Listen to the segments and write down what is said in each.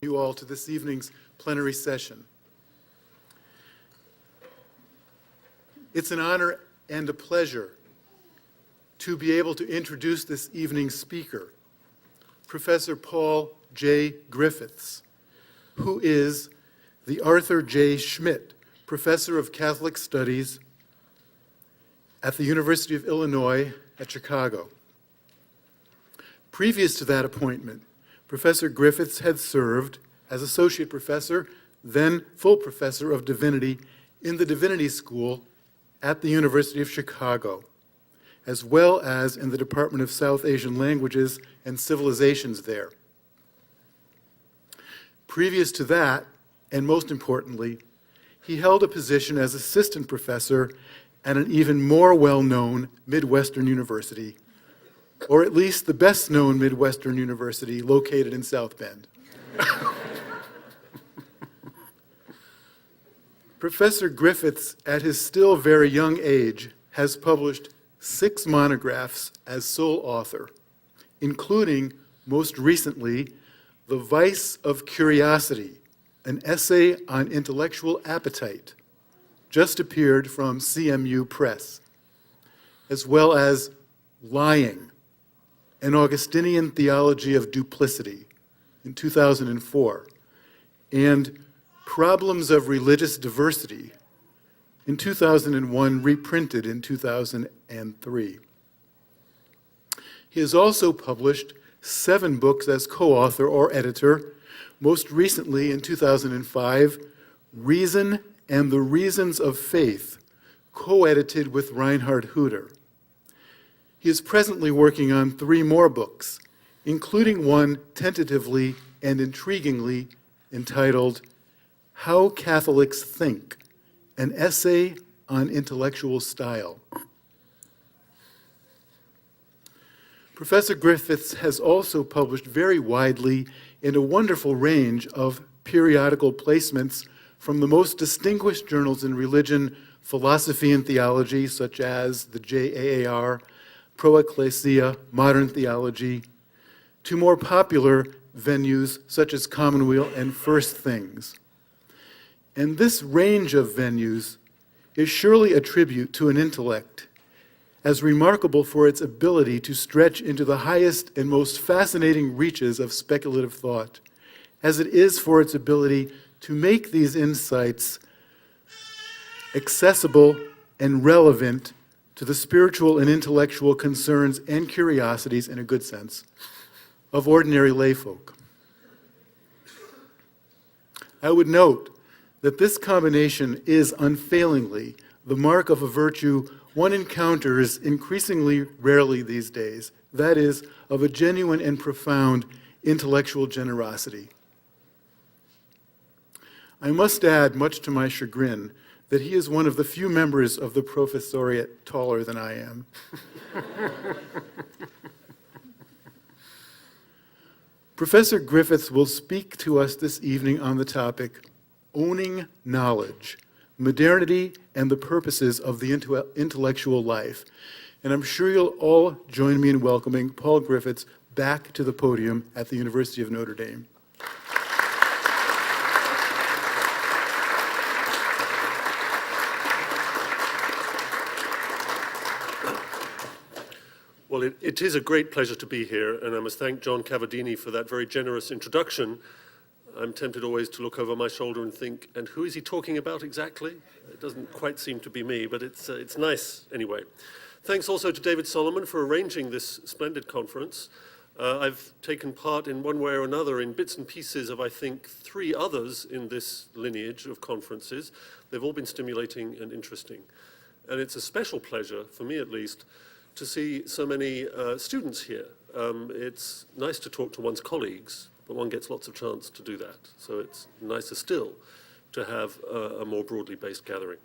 You all to this evening's plenary session. It's an honor and a pleasure to be able to introduce this evening's speaker, Professor Paul J. Griffiths, who is the Arthur J. Schmidt Professor of Catholic Studies at the University of Illinois at Chicago. Previous to that appointment, Professor Griffiths had served as Associate Professor, then Full Professor of Divinity in the Divinity School at the University of Chicago, as well as in the Department of South Asian Languages and Civilizations there. Previous to that, and most importantly, he held a position as Assistant Professor at an even more well-known Midwestern university, or at least the best-known Midwestern university located in South Bend. Professor Griffiths, at his still very young age, has published 6 monographs as sole author, including, most recently, The Vice of Curiosity, an essay on intellectual appetite, just appeared from CMU Press, as well as Lying, an Augustinian Theology of Duplicity in 2004, and Problems of Religious Diversity in 2001, reprinted in 2003. He has also published 7 books as co-author or editor, most recently in 2005, Reason and the Reasons of Faith, co-edited with Reinhard Hutter. He is presently working on 3 more books, including one tentatively and intriguingly entitled How Catholics Think, an essay on intellectual style. Professor Griffiths has also published very widely in a wonderful range of periodical placements from the most distinguished journals in religion, philosophy, and theology, such as the JAAR, Pro Ecclesia, Modern Theology, to more popular venues such as Commonweal and First Things. And this range of venues is surely a tribute to an intellect as remarkable for its ability to stretch into the highest and most fascinating reaches of speculative thought, as it is for its ability to make these insights accessible and relevant to the spiritual and intellectual concerns and curiosities, in a good sense, of ordinary layfolk. I would note that this combination is unfailingly the mark of a virtue one encounters increasingly rarely these days, that is, of a genuine and profound intellectual generosity. I must add, much to my chagrin, that he is one of the few members of the professoriate taller than I am. Professor Griffiths will speak to us this evening on the topic, Owning Knowledge, Modernity and the Purposes of the Intellectual Life. And I'm sure you'll all join me in welcoming Paul Griffiths back to the podium at the University of Notre Dame. Well, it is a great pleasure to be here, and I must thank John Cavadini for that very generous introduction. I'm tempted always to look over my shoulder and think, and who is he talking about exactly? It doesn't quite seem to be me, but it's nice anyway. Thanks also to David Solomon for arranging this splendid conference. I've taken part in one way or another in bits and pieces of, I think, 3 others in this lineage of conferences. They've all been stimulating and interesting. And it's a special pleasure, for me at least, to see so many students here. It's nice to talk to one's colleagues, but one gets lots of chance to do that. So it's nicer still to have a more broadly based gathering.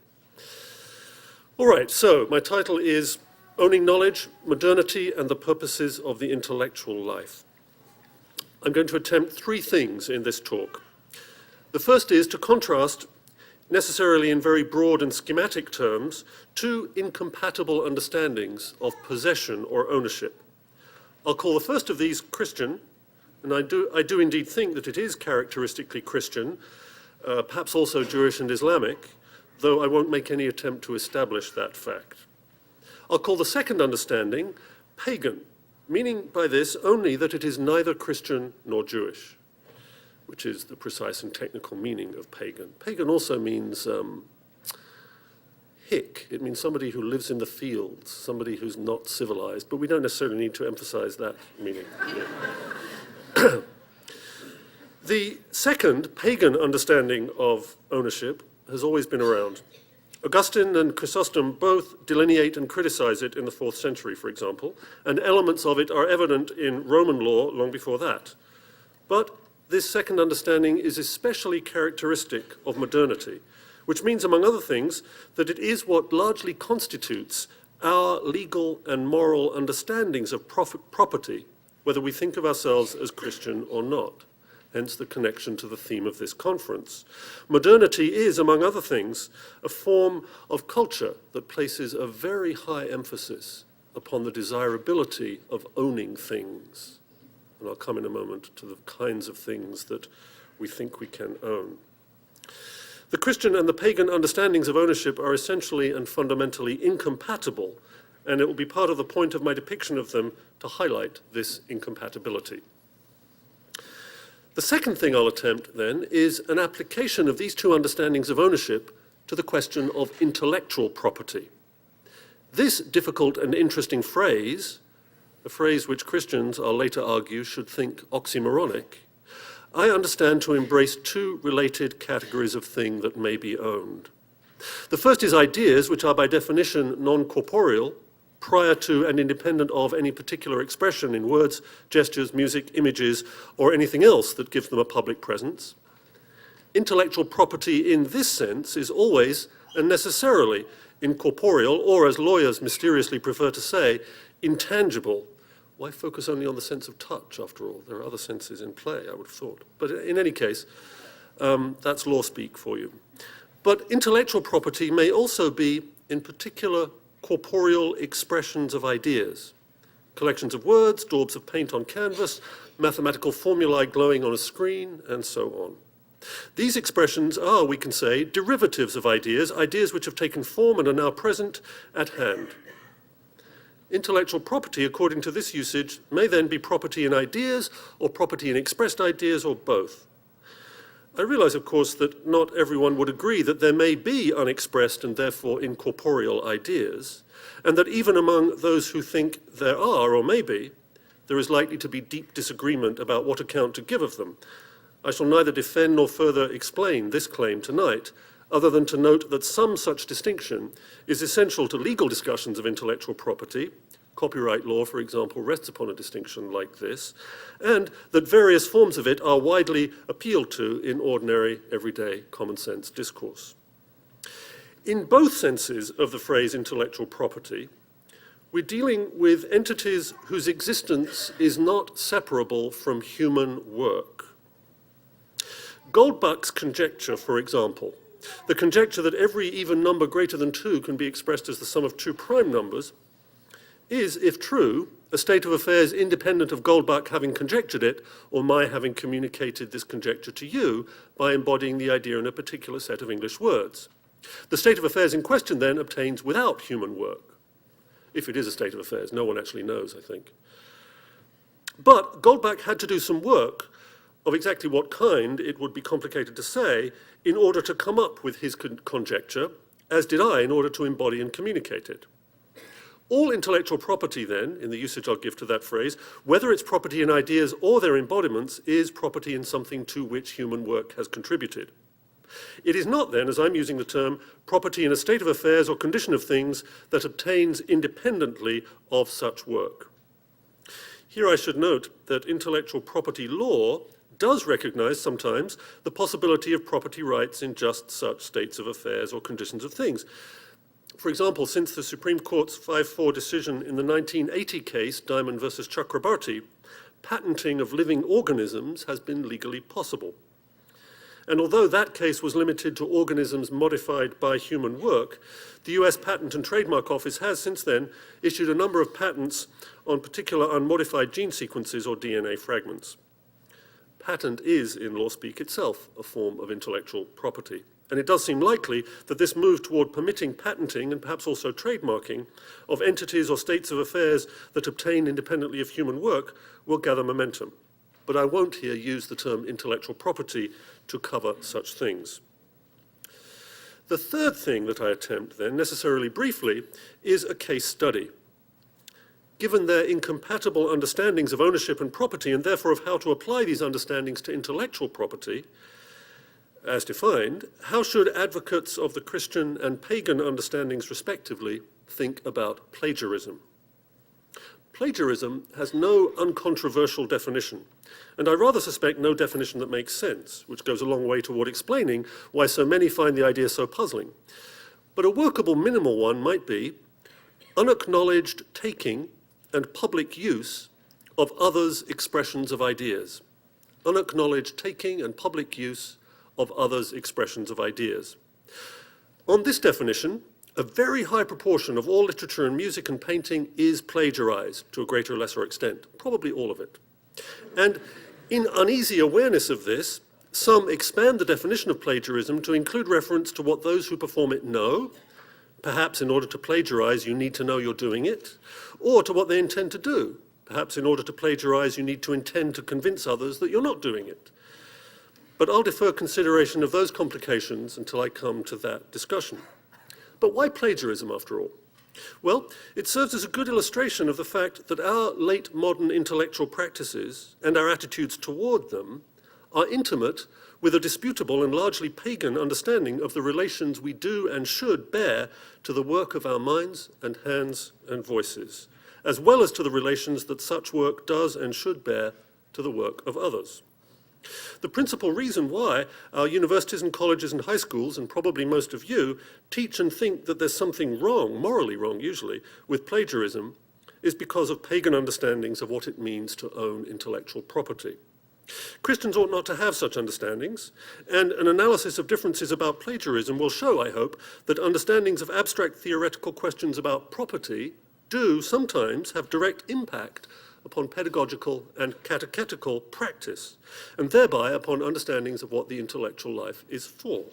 All right, so my title is Owning Knowledge, Modernity and the Purposes of the Intellectual Life. I'm going to attempt 3 things in this talk. The first is to contrast, necessarily in very broad and schematic terms, 2 incompatible understandings of possession or ownership. I'll call the first of these Christian And I do indeed think that it is characteristically Christian, perhaps also Jewish and Islamic, though I won't make any attempt to establish that fact. I'll call the second understanding pagan, meaning by this only that it is neither Christian nor Jewish, which is the precise and technical meaning of pagan. Pagan also means hick. It means somebody who lives in the fields, somebody who's not civilized, but we don't necessarily need to emphasize that meaning. The second pagan understanding of ownership has always been around. Augustine and Chrysostom both delineate and criticize it in the 4th century, for example, and elements of it are evident in Roman law long before that. But this second understanding is especially characteristic of modernity, which means, among other things, that it is what largely constitutes our legal and moral understandings of property, whether we think of ourselves as Christian or not. Hence the connection to the theme of this conference. Modernity is, among other things, a form of culture that places a very high emphasis upon the desirability of owning things. And I'll come in a moment to the kinds of things that we think we can own. The Christian and the pagan understandings of ownership are essentially and fundamentally incompatible, and it will be part of the point of my depiction of them to highlight this incompatibility. The second thing I'll attempt, then, is an application of these two understandings of ownership to the question of intellectual property. This difficult and interesting phrase, a phrase which Christians, I'll later argue, should think oxymoronic, I understand to embrace two related categories of thing that may be owned. The first is ideas, which are by definition non-corporeal, prior to and independent of any particular expression in words, gestures, music, images, or anything else that gives them a public presence. Intellectual property in this sense is always and necessarily incorporeal, or as lawyers mysteriously prefer to say, intangible. Why focus only on the sense of touch, after all? There are other senses in play, I would have thought. But in any case, that's law speak for you. But intellectual property may also be, in particular, corporeal expressions of ideas, collections of words, daubs of paint on canvas, mathematical formulae glowing on a screen, and so on. These expressions are, we can say, derivatives of ideas, ideas which have taken form and are now present at hand. Intellectual property, according to this usage, may then be property in ideas or property in expressed ideas or both. I realize, of course, that not everyone would agree that there may be unexpressed and therefore incorporeal ideas, and that even among those who think there are or may be, there is likely to be deep disagreement about what account to give of them. I shall neither defend nor further explain this claim tonight, other than to note that some such distinction is essential to legal discussions of intellectual property. Copyright law, for example, rests upon a distinction like this, and that various forms of it are widely appealed to in ordinary, everyday, common sense discourse. In both senses of the phrase intellectual property, we're dealing with entities whose existence is not separable from human work. Goldbach's conjecture, for example, the conjecture that every even number greater than 2 can be expressed as the sum of two prime numbers, is, if true, a state of affairs independent of Goldbach having conjectured it, or my having communicated this conjecture to you by embodying the idea in a particular set of English words. The state of affairs in question, then, obtains without human work. If it is a state of affairs, no one actually knows, I think. But Goldbach had to do some work, of exactly what kind, it would be complicated to say, in order to come up with his conjecture, as did I in order to embody and communicate it. All intellectual property, then, in the usage I'll give to that phrase, whether it's property in ideas or their embodiments, is property in something to which human work has contributed. It is not, then, as I'm using the term, property in a state of affairs or condition of things that obtains independently of such work. Here I should note that intellectual property law does recognize sometimes the possibility of property rights in just such states of affairs or conditions of things. For example, since the Supreme Court's 5-4 decision in the 1980 case, Diamond versus Chakrabarty, patenting of living organisms has been legally possible. And although that case was limited to organisms modified by human work, the US Patent and Trademark Office has since then issued a number of patents on particular unmodified gene sequences or DNA fragments. patent is, in law speak itself, a form of intellectual property. And it does seem likely that this move toward permitting patenting and perhaps also trademarking of entities or states of affairs that obtain independently of human work will gather momentum. But I won't here use the term intellectual property to cover such things. The third thing that I attempt then, necessarily briefly, is a case study. Given their incompatible understandings of ownership and property, and therefore of how to apply these understandings to intellectual property, as defined, how should advocates of the Christian and pagan understandings respectively think about plagiarism? Plagiarism has no uncontroversial definition, and I rather suspect no definition that makes sense, which goes a long way toward explaining why so many find the idea so puzzling. But a workable minimal one might be unacknowledged taking and public use of others' expressions of ideas. Unacknowledged taking and public use of others' expressions of ideas. On this definition, a very high proportion of all literature and music and painting is plagiarized to a greater or lesser extent, probably all of it. And in uneasy awareness of this, some expand the definition of plagiarism to include reference to what those who perform it know. Perhaps in order to plagiarize, you need to know you're doing it, or to what they intend to do. Perhaps in order to plagiarize, you need to intend to convince others that you're not doing it. But I'll defer consideration of those complications until I come to that discussion. But why plagiarism, after all? Well, it serves as a good illustration of the fact that our late modern intellectual practices and our attitudes toward them are intimate with a disputable and largely pagan understanding of the relations we do and should bear to the work of our minds and hands and voices, as well as to the relations that such work does and should bear to the work of others. The principal reason why our universities and colleges and high schools, and probably most of you, teach and think that there's something wrong, morally wrong usually, with plagiarism is because of pagan understandings of what it means to own intellectual property. Christians ought not to have such understandings, and an analysis of differences about plagiarism will show, I hope, that understandings of abstract theoretical questions about property do sometimes have direct impact upon pedagogical and catechetical practice, and thereby upon understandings of what the intellectual life is for.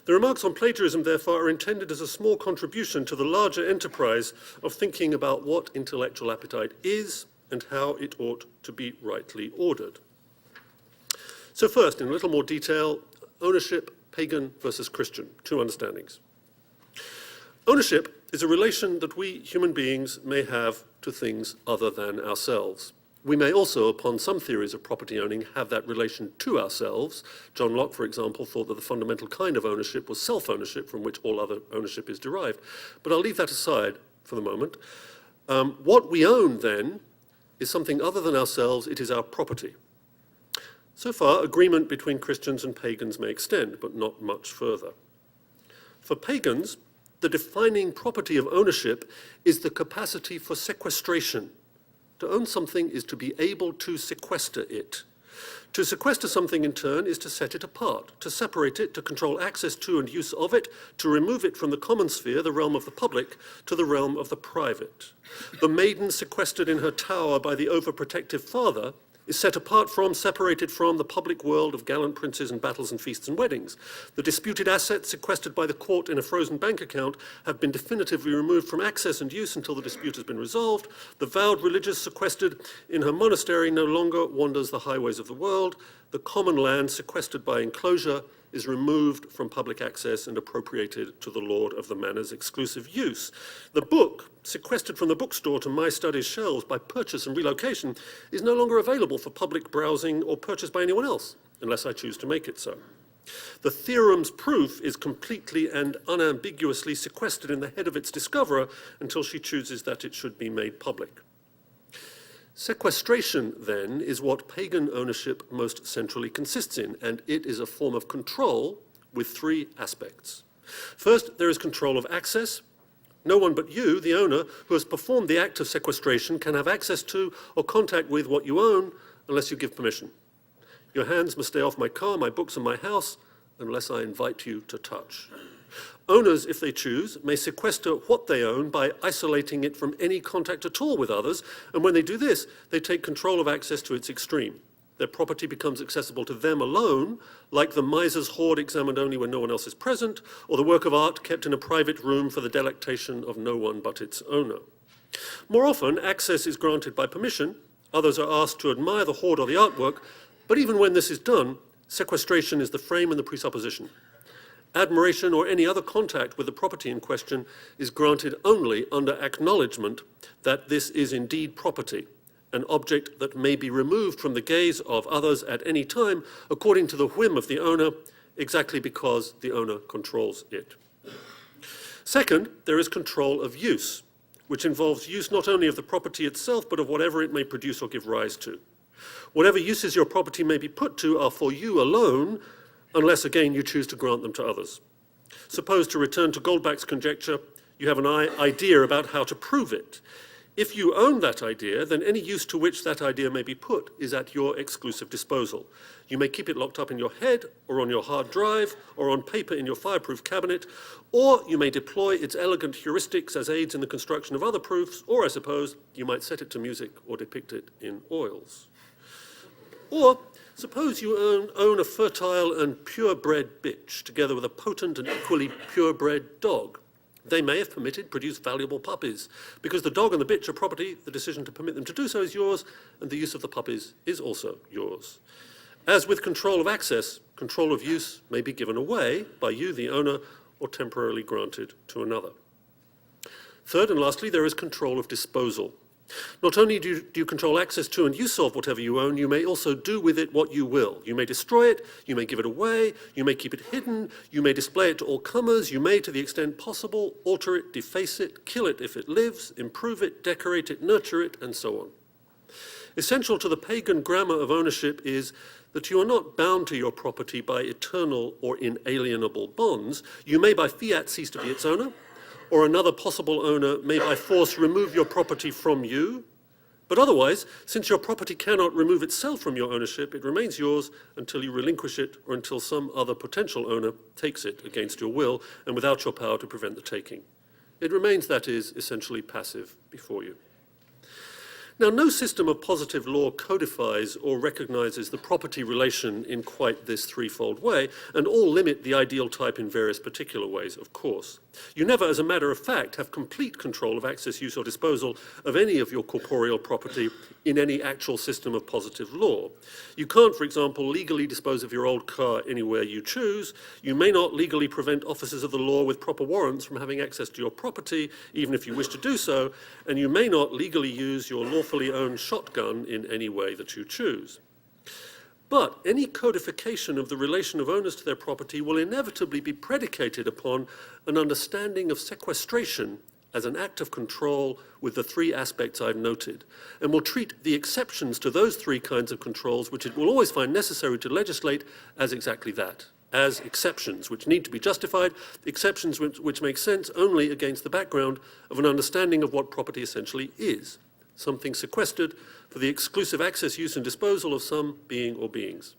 The remarks on plagiarism, therefore, are intended as a small contribution to the larger enterprise of thinking about what intellectual appetite is and how it ought to be rightly ordered. So first, in a little more detail, ownership, pagan versus Christian, two understandings. Ownership is a relation that we human beings may have to things other than ourselves. We may also, upon some theories of property owning, have that relation to ourselves. John Locke, for example, thought that the fundamental kind of ownership was self-ownership, from which all other ownership is derived. But I'll leave that aside for the moment. What we own, then, is something other than ourselves. It is our property. So far, agreement between Christians and pagans may extend, but not much further. For pagans, the defining property of ownership is the capacity for sequestration. To own something is to be able to sequester it. To sequester something, in turn, is to set it apart, to separate it, to control access to and use of it, to remove it from the common sphere, the realm of the public, to the realm of the private. The maiden sequestered in her tower by the overprotective father is set apart from, separated from the public world of gallant princes and battles and feasts and weddings. The disputed assets sequestered by the court in a frozen bank account have been definitively removed from access and use until the dispute has been resolved. The vowed religious sequestered in her monastery no longer wanders the highways of the world. The common land sequestered by enclosure is removed from public access and appropriated to the lord of the manor's exclusive use. The book, sequestered from the bookstore to my study's shelves by purchase and relocation, is no longer available for public browsing or purchase by anyone else, unless I choose to make it so. The theorem's proof is completely and unambiguously sequestered in the head of its discoverer until she chooses that it should be made public. Sequestration, then, is what pagan ownership most centrally consists in, and it is a form of control with three aspects. First, there is control of access. No one but you, the owner, who has performed the act of sequestration, can have access to or contact with what you own unless you give permission. Your hands must stay off my car, my books, and my house unless I invite you to touch. Owners, if they choose, may sequester what they own by isolating it from any contact at all with others, and when they do this, they take control of access to its extreme. their property becomes accessible to them alone, like the miser's hoard examined only when no one else is present, or the work of art kept in a private room for the delectation of no one but its owner. More often, access is granted by permission. Others are asked to admire the hoard or the artwork, but even when this is done, sequestration is the frame and the presupposition. Admiration or any other contact with the property in question is granted only under acknowledgement that this is indeed property, an object that may be removed from the gaze of others at any time according to the whim of the owner, exactly because the owner controls it. Second, there is control of use, which involves use not only of the property itself, but of whatever it may produce or give rise to. Whatever uses your property may be put to are for you alone, unless again you choose to grant them to others. Suppose, to return to Goldbach's conjecture, you have an idea about how to prove it. If you own that idea, then any use to which that idea may be put is at your exclusive disposal. You may keep it locked up in your head, or on your hard drive, or on paper in your fireproof cabinet, or you may deploy its elegant heuristics as aids in the construction of other proofs, or I suppose you might set it to music or depict it in oils. Or suppose you own a fertile and purebred bitch, together with a potent and equally purebred dog. They may, if permitted, produce valuable puppies. Because the dog and the bitch are property, the decision to permit them to do so is yours, and the use of the puppies is also yours. As with control of access, control of use may be given away by you, the owner, or temporarily granted to another. Third and lastly, there is control of disposal. Not only do you control access to and use of whatever you own, you may also do with it what you will. You may destroy it, you may give it away, you may keep it hidden, you may display it to all comers, you may, to the extent possible, alter it, deface it, kill it if it lives, improve it, decorate it, nurture it, and so on. Essential to the pagan grammar of ownership is that you are not bound to your property by eternal or inalienable bonds. You may by fiat cease to be its owner, or another possible owner may by force remove your property from you. But otherwise, since your property cannot remove itself from your ownership, it remains yours until you relinquish it or until some other potential owner takes it against your will and without your power to prevent the taking. It remains, that is, essentially passive before you. Now, no system of positive law codifies or recognizes the property relation in quite this threefold way, and all limit the ideal type in various particular ways, of course. You never, as a matter of fact, have complete control of access, use, or disposal of any of your corporeal property in any actual system of positive law. You can't, for example, legally dispose of your old car anywhere you choose. You may not legally prevent officers of the law with proper warrants from having access to your property, even if you wish to do so, and you may not legally use your lawfully owned shotgun in any way that you choose. But any codification of the relation of owners to their property will inevitably be predicated upon an understanding of sequestration as an act of control with the three aspects I've noted, and will treat the exceptions to those three kinds of controls, which it will always find necessary to legislate, as exactly that, as exceptions which need to be justified, exceptions which make sense only against the background of an understanding of what property essentially is, something sequestered for the exclusive access, use, and disposal of some being or beings.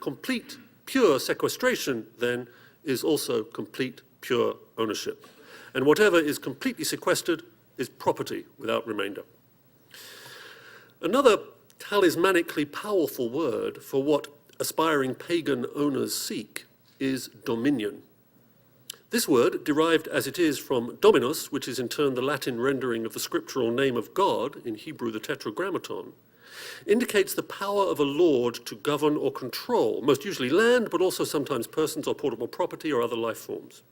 Complete, pure sequestration, then, is also complete, pure ownership. And whatever is completely sequestered is property without remainder. Another talismanically powerful word for what aspiring pagan owners seek is dominion. This word, derived as it is from dominus, which is in turn the Latin rendering of the scriptural name of God, in Hebrew the tetragrammaton, indicates the power of a lord to govern or control, most usually land, but also sometimes persons or portable property or other life forms.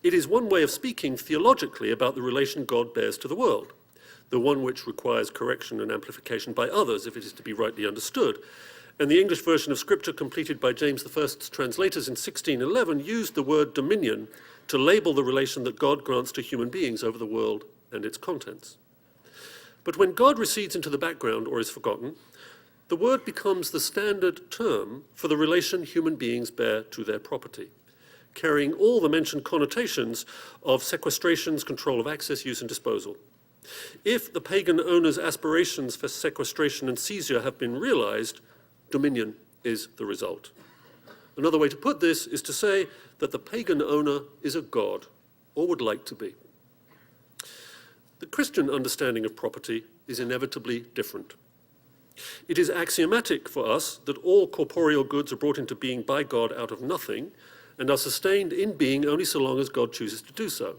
It is one way of speaking theologically about the relation God bears to the world, the one which requires correction and amplification by others if it is to be rightly understood. And the English version of Scripture, completed by James I's translators in 1611, used the word dominion to label the relation that God grants to human beings over the world and its contents. But when God recedes into the background or is forgotten, the word becomes the standard term for the relation human beings bear to their property, carrying all the mentioned connotations of sequestrations, control of access, use, and disposal. If the pagan owner's aspirations for sequestration and seizure have been realized, dominion is the result. Another way to put this is to say that the pagan owner is a god, or would like to be. The Christian understanding of property is inevitably different. It is axiomatic for us that all corporeal goods are brought into being by God out of nothing and are sustained in being only so long as God chooses to do so.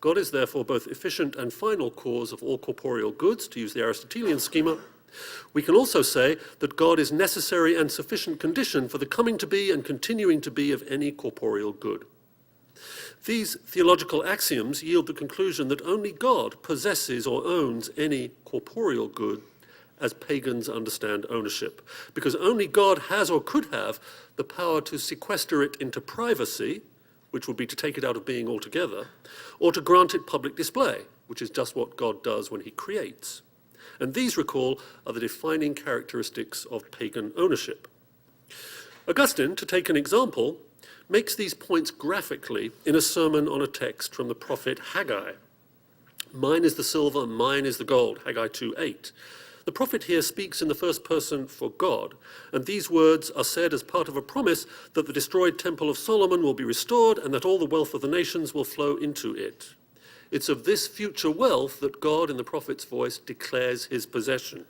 God is therefore both efficient and final cause of all corporeal goods, to use the Aristotelian schema. We can also say that God is necessary and sufficient condition for the coming to be and continuing to be of any corporeal good. These theological axioms yield the conclusion that only God possesses or owns any corporeal good as pagans understand ownership, because only God has or could have the power to sequester it into privacy, which would be to take it out of being altogether, or to grant it public display, which is just what God does when he creates. And these, recall, are the defining characteristics of pagan ownership. Augustine, to take an example, makes these points graphically in a sermon on a text from the prophet Haggai. Mine is the silver, mine is the gold, Haggai 2:8. The prophet here speaks in the first person for God, and these words are said as part of a promise that the destroyed temple of Solomon will be restored and that all the wealth of the nations will flow into it. It's of this future wealth that God, in the prophet's voice, declares his possession.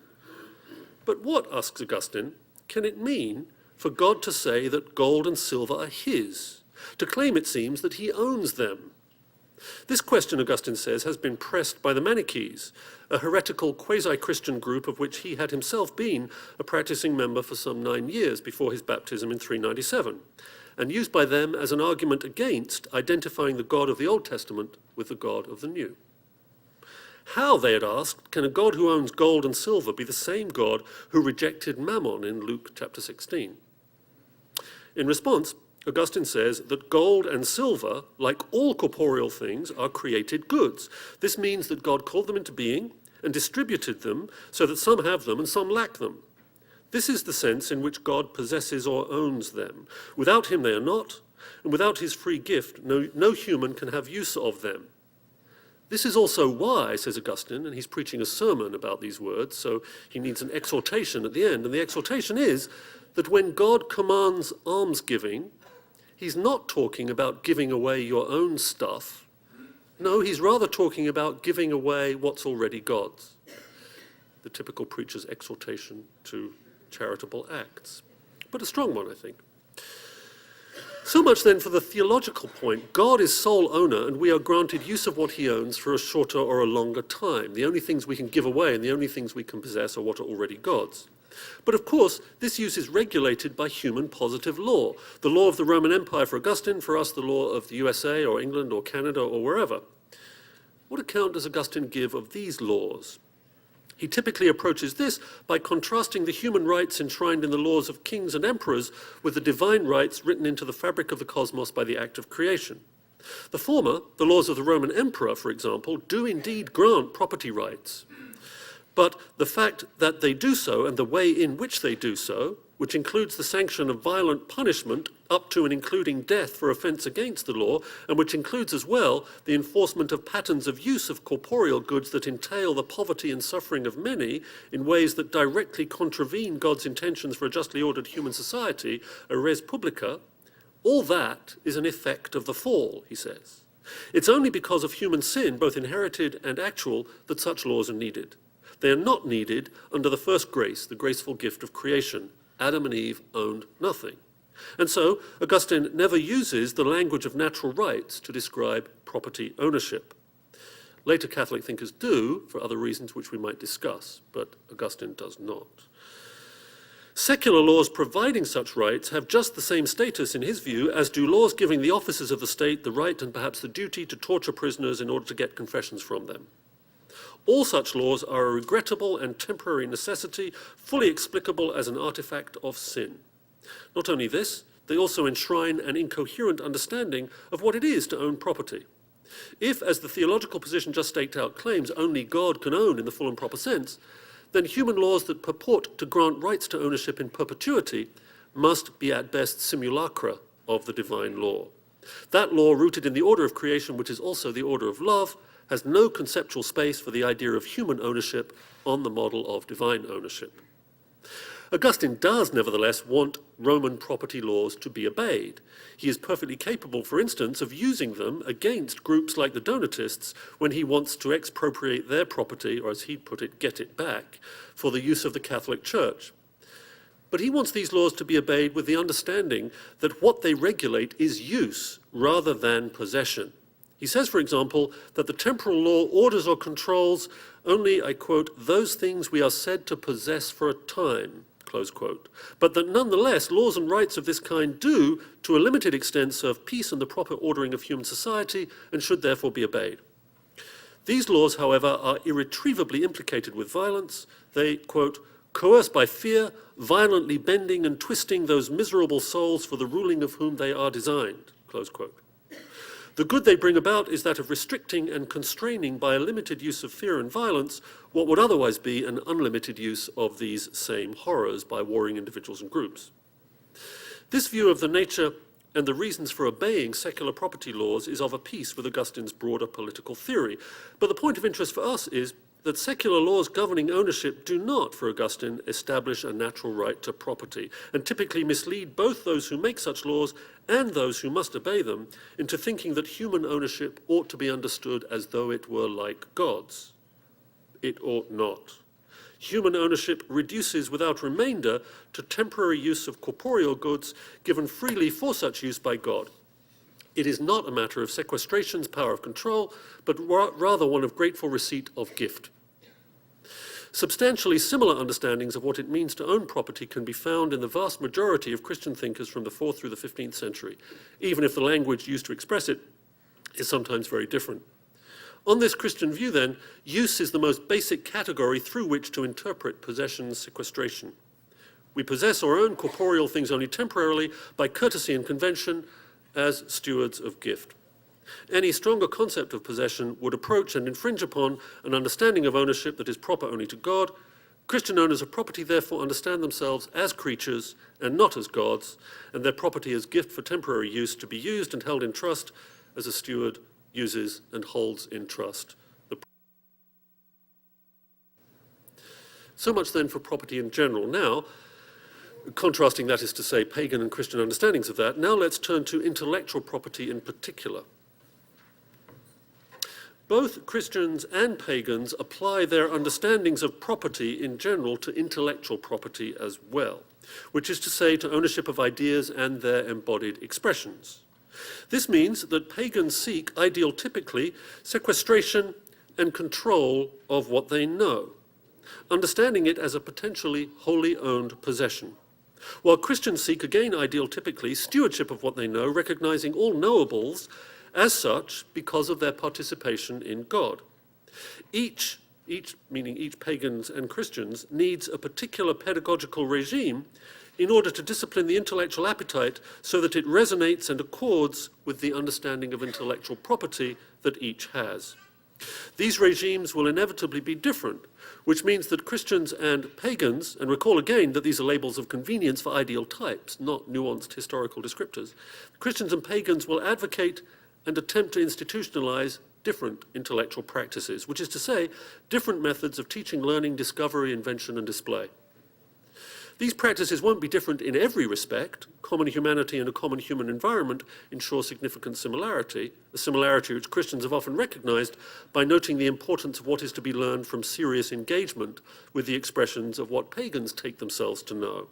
But what, asks Augustine, can it mean for God to say that gold and silver are his, to claim, it seems, that he owns them? This question, Augustine says, has been pressed by the Manichees, a heretical quasi-Christian group of which he had himself been a practicing member for some 9 years before his baptism in 397, and used by them as an argument against identifying the God of the Old Testament with the God of the New. How, they had asked, can a God who owns gold and silver be the same God who rejected Mammon in Luke chapter 16? In response, Augustine says that gold and silver, like all corporeal things, are created goods. This means that God called them into being and distributed them so that some have them and some lack them. This is the sense in which God possesses or owns them. Without him they are not, and without his free gift, no human can have use of them. This is also why, says Augustine, and he's preaching a sermon about these words, so he needs an exhortation at the end, and the exhortation is that when God commands almsgiving, he's not talking about giving away your own stuff. No, he's rather talking about giving away what's already God's. The typical preacher's exhortation to charitable acts. But a strong one, I think. So much then for the theological point. God is sole owner, and we are granted use of what he owns for a shorter or a longer time. The only things we can give away and the only things we can possess are what are already God's. But of course, this use is regulated by human positive law. The law of the Roman Empire for Augustine, for us the law of the USA or England or Canada or wherever. What account does Augustine give of these laws? He typically approaches this by contrasting the human rights enshrined in the laws of kings and emperors with the divine rights written into the fabric of the cosmos by the act of creation. The former, the laws of the Roman emperor, for example, do indeed grant property rights. But the fact that they do so and the way in which they do so, which includes the sanction of violent punishment up to and including death for offence against the law, and which includes as well the enforcement of patterns of use of corporeal goods that entail the poverty and suffering of many in ways that directly contravene God's intentions for a justly ordered human society, a res publica, all that is an effect of the fall, he says. It's only because of human sin, both inherited and actual, that such laws are needed. They are not needed under the first grace, the graceful gift of creation. Adam and Eve owned nothing. And so Augustine never uses the language of natural rights to describe property ownership. Later Catholic thinkers do, for other reasons which we might discuss, but Augustine does not. Secular laws providing such rights have just the same status, in his view, as do laws giving the officers of the state the right and perhaps the duty to torture prisoners in order to get confessions from them. All such laws are a regrettable and temporary necessity, fully explicable as an artifact of sin. Not only this, they also enshrine an incoherent understanding of what it is to own property. If, as the theological position just staked out claims, only God can own in the full and proper sense, then human laws that purport to grant rights to ownership in perpetuity must be at best simulacra of the divine law. That law, rooted in the order of creation, which is also the order of love, has no conceptual space for the idea of human ownership on the model of divine ownership. Augustine does, nevertheless, want Roman property laws to be obeyed. He is perfectly capable, for instance, of using them against groups like the Donatists when he wants to expropriate their property, or as he put it, get it back, for the use of the Catholic Church. But he wants these laws to be obeyed with the understanding that what they regulate is use rather than possession. He says, for example, that the temporal law orders or controls only, I quote, those things we are said to possess for a time, close quote, but that nonetheless laws and rights of this kind do, to a limited extent, serve peace and the proper ordering of human society and should therefore be obeyed. These laws, however, are irretrievably implicated with violence. They, quote, coerce by fear, violently bending and twisting those miserable souls for the ruling of whom they are designed, close quote. The good they bring about is that of restricting and constraining by a limited use of fear and violence what would otherwise be an unlimited use of these same horrors by warring individuals and groups. This view of the nature and the reasons for obeying secular property laws is of a piece with Augustine's broader political theory. But the point of interest for us is that secular laws governing ownership do not, for Augustine, establish a natural right to property, and typically mislead both those who make such laws and those who must obey them into thinking that human ownership ought to be understood as though it were like God's. It ought not. Human ownership reduces without remainder to temporary use of corporeal goods given freely for such use by God. It is not a matter of sequestration's power of control, but rather one of grateful receipt of gift. Substantially similar understandings of what it means to own property can be found in the vast majority of Christian thinkers from the 4th through the 15th century, even if the language used to express it is sometimes very different. On this Christian view, then, use is the most basic category through which to interpret possession sequestration. We possess or own corporeal things only temporarily by courtesy and convention, as stewards of gift. Any stronger concept of possession would approach and infringe upon an understanding of ownership that is proper only to God. Christian owners of property therefore understand themselves as creatures and not as gods, and their property as gift for temporary use to be used and held in trust as a steward uses and holds in trust. So much then for property in general. Now, contrasting, that is to say, pagan and Christian understandings of that, now let's turn to intellectual property in particular. Both Christians and pagans apply their understandings of property in general to intellectual property as well, which is to say to ownership of ideas and their embodied expressions. This means that pagans seek, ideal-typically, sequestration and control of what they know, understanding it as a potentially wholly owned possession. While Christians seek, again ideal-typically, stewardship of what they know, recognizing all knowables as such because of their participation in God. Each, meaning each pagans and Christians, needs a particular pedagogical regime in order to discipline the intellectual appetite so that it resonates and accords with the understanding of intellectual property that each has. These regimes will inevitably be different, which means that Christians and pagans, and recall again that these are labels of convenience for ideal types, not nuanced historical descriptors, Christians and pagans will advocate and attempt to institutionalize different intellectual practices, which is to say, different methods of teaching, learning, discovery, invention, and display. These practices won't be different in every respect. Common humanity and a common human environment ensure significant similarity, a similarity which Christians have often recognized by noting the importance of what is to be learned from serious engagement with the expressions of what pagans take themselves to know.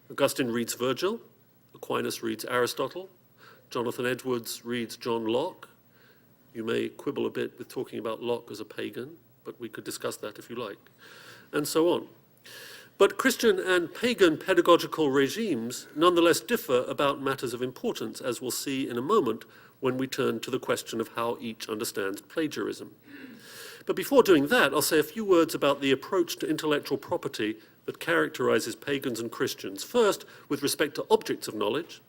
Augustine reads Virgil, Aquinas reads Aristotle, Jonathan Edwards reads John Locke. You may quibble a bit with talking about Locke as a pagan, but we could discuss that if you like, and so on. But Christian and pagan pedagogical regimes nonetheless differ about matters of importance, as we'll see in a moment when we turn to the question of how each understands plagiarism. But before doing that, I'll say a few words about the approach to intellectual property that characterizes pagans and Christians. First, with respect to objects of knowledge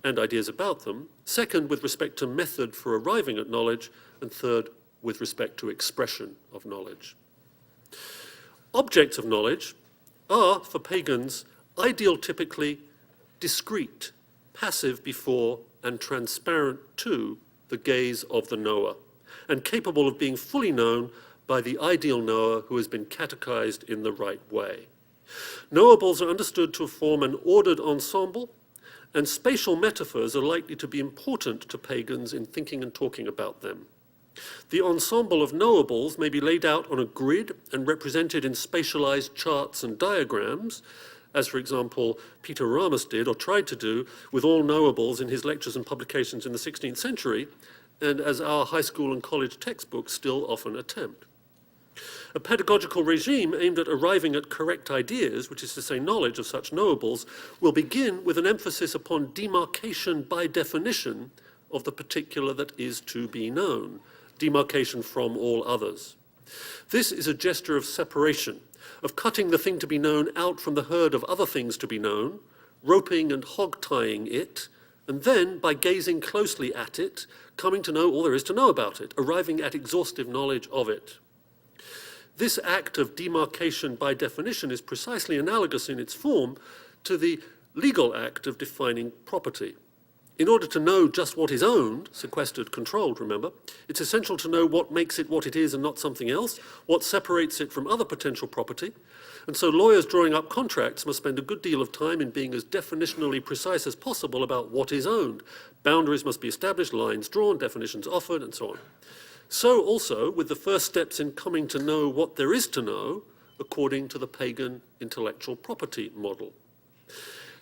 and ideas about them. Second, with respect to method for arriving at knowledge. And third, with respect to expression of knowledge. Objects of knowledge are, for pagans, ideal-typically discrete, passive before and transparent to the gaze of the knower, and capable of being fully known by the ideal knower who has been catechized in the right way. Knowables are understood to form an ordered ensemble, and spatial metaphors are likely to be important to pagans in thinking and talking about them. The ensemble of knowables may be laid out on a grid and represented in spatialized charts and diagrams, as, for example, Peter Ramus did or tried to do with all knowables in his lectures and publications in the 16th century, and as our high school and college textbooks still often attempt. A pedagogical regime aimed at arriving at correct ideas, which is to say knowledge of such knowables, will begin with an emphasis upon demarcation by definition of the particular that is to be known, demarcation from all others. This is a gesture of separation, of cutting the thing to be known out from the herd of other things to be known, roping and hog-tying it, and then, by gazing closely at it, coming to know all there is to know about it, arriving at exhaustive knowledge of it. This act of demarcation by definition is precisely analogous in its form to the legal act of defining property. In order to know just what is owned, sequestered, controlled, remember, it's essential to know what makes it what it is and not something else, what separates it from other potential property. And so lawyers drawing up contracts must spend a good deal of time in being as definitionally precise as possible about what is owned. Boundaries must be established, lines drawn, definitions offered, and so on. So also with the first steps in coming to know what there is to know, according to the pagan intellectual property model.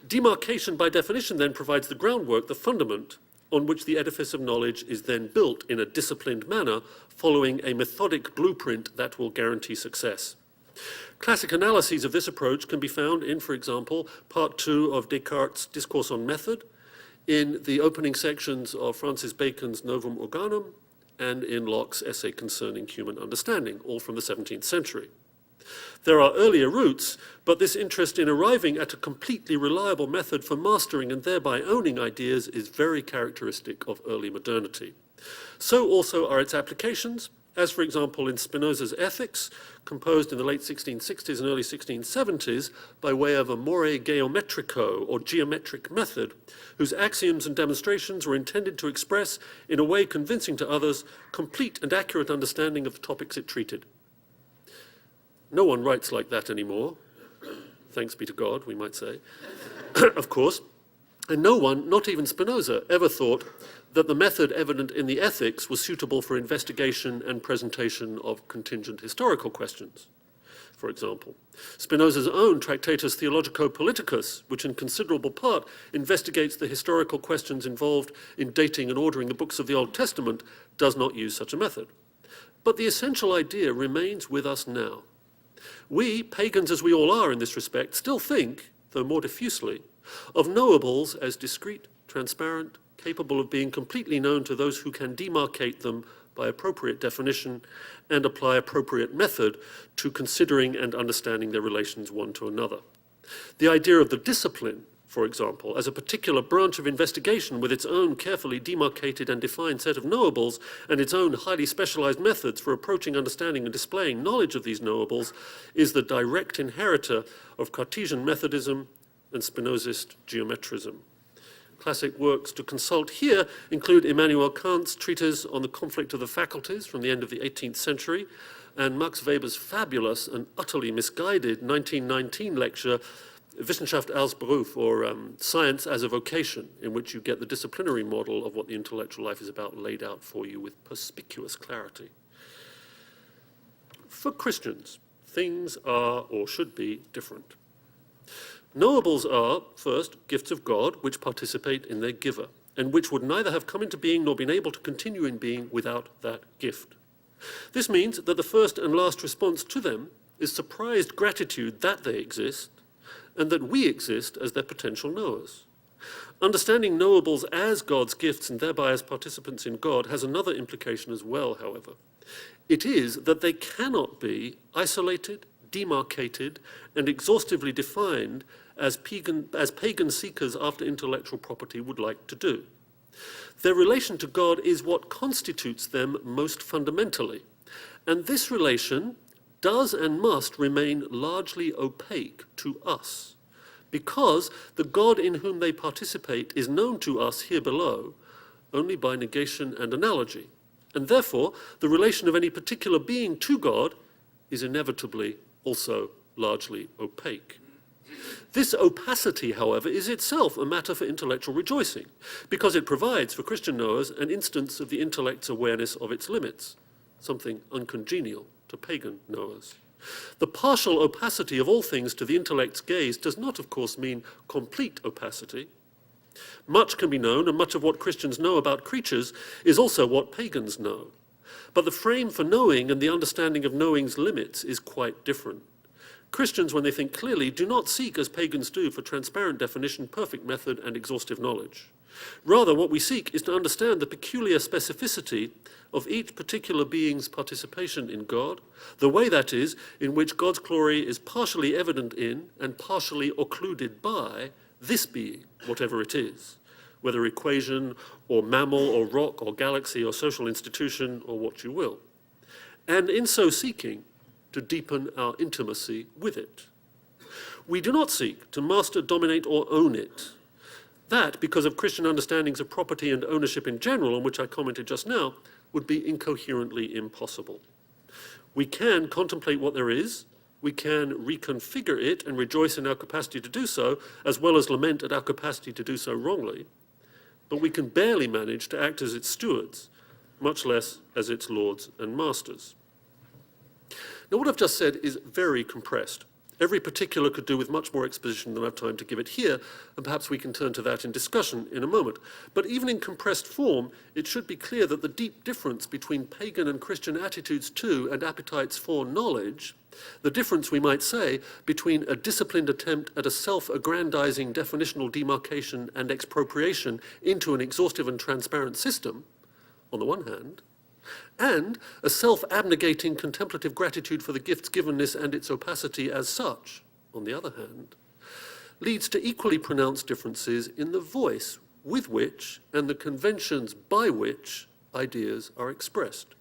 Demarcation by definition then provides the groundwork, the fundament, on which the edifice of knowledge is then built in a disciplined manner, following a methodic blueprint that will guarantee success. Classic analyses of this approach can be found in, for example, part 2 of Descartes' Discourse on Method, in the opening sections of Francis Bacon's Novum Organum, and in Locke's essay concerning human understanding, all from the 17th century. There are earlier routes, but this interest in arriving at a completely reliable method for mastering and thereby owning ideas is very characteristic of early modernity. So also are its applications, as for example in Spinoza's Ethics, composed in the late 1660s and early 1670s by way of a more geometrico, or geometric method, whose axioms and demonstrations were intended to express, in a way convincing to others, complete and accurate understanding of the topics it treated. No one writes like that anymore, thanks be to God, we might say, of course, and no one, not even Spinoza, ever thought that the method evident in the Ethics was suitable for investigation and presentation of contingent historical questions, for example. Spinoza's own Tractatus Theologico-Politicus, which in considerable part investigates the historical questions involved in dating and ordering the books of the Old Testament, does not use such a method. But the essential idea remains with us now. We, pagans as we all are in this respect, still think, though more diffusely, of knowables as discrete, transparent, capable of being completely known to those who can demarcate them by appropriate definition and apply appropriate method to considering and understanding their relations one to another. The idea of the discipline, for example, as a particular branch of investigation with its own carefully demarcated and defined set of knowables and its own highly specialized methods for approaching, understanding, and displaying knowledge of these knowables, is the direct inheritor of Cartesian Methodism and Spinozist geometrism. Classic works to consult here include Immanuel Kant's treatise on the conflict of the faculties from the end of the 18th century, and Max Weber's fabulous and utterly misguided 1919 lecture, Wissenschaft als Beruf, or Science as a Vocation, in which you get the disciplinary model of what the intellectual life is about laid out for you with perspicuous clarity. For Christians, things are or should be different. Knowables are, first, gifts of God which participate in their giver, and which would neither have come into being nor been able to continue in being without that gift. This means that the first and last response to them is surprised gratitude that they exist, and that we exist as their potential knowers. Understanding knowables as God's gifts and thereby as participants in God has another implication as well, however. It is that they cannot be isolated, demarcated, and exhaustively defined as pagan seekers after intellectual property would like to do. Their relation to God is what constitutes them most fundamentally, and this relation does and must remain largely opaque to us, because the God in whom they participate is known to us here below only by negation and analogy, and therefore the relation of any particular being to God is inevitably also largely opaque. This opacity, however, is itself a matter for intellectual rejoicing, because it provides for Christian knowers an instance of the intellect's awareness of its limits, something uncongenial to pagan knowers. The partial opacity of all things to the intellect's gaze does not, of course, mean complete opacity. Much can be known, and much of what Christians know about creatures is also what pagans know. But the frame for knowing and the understanding of knowing's limits is quite different. Christians, when they think clearly, do not seek, as pagans do, for transparent definition, perfect method, and exhaustive knowledge. Rather, what we seek is to understand the peculiar specificity of each particular being's participation in God, the way, that is, in which God's glory is partially evident in and partially occluded by this being, whatever it is, whether equation or mammal or rock or galaxy or social institution or what you will. And in so seeking, to deepen our intimacy with it. We do not seek to master, dominate, or own it. That, because of Christian understandings of property and ownership in general, on which I commented just now, would be incoherently impossible. We can contemplate what there is, we can reconfigure it and rejoice in our capacity to do so, as well as lament at our capacity to do so wrongly, but we can barely manage to act as its stewards, much less as its lords and masters. Now, what I've just said is very compressed. Every particular could do with much more exposition than I have time to give it here, and perhaps we can turn to that in discussion in a moment. But even in compressed form, it should be clear that the deep difference between pagan and Christian attitudes to and appetites for knowledge, the difference, we might say, between a disciplined attempt at a self-aggrandizing definitional demarcation and expropriation into an exhaustive and transparent system, on the one hand, and a self-abnegating contemplative gratitude for the gift's givenness and its opacity as such, on the other hand, leads to equally pronounced differences in the voice with which and the conventions by which ideas are expressed.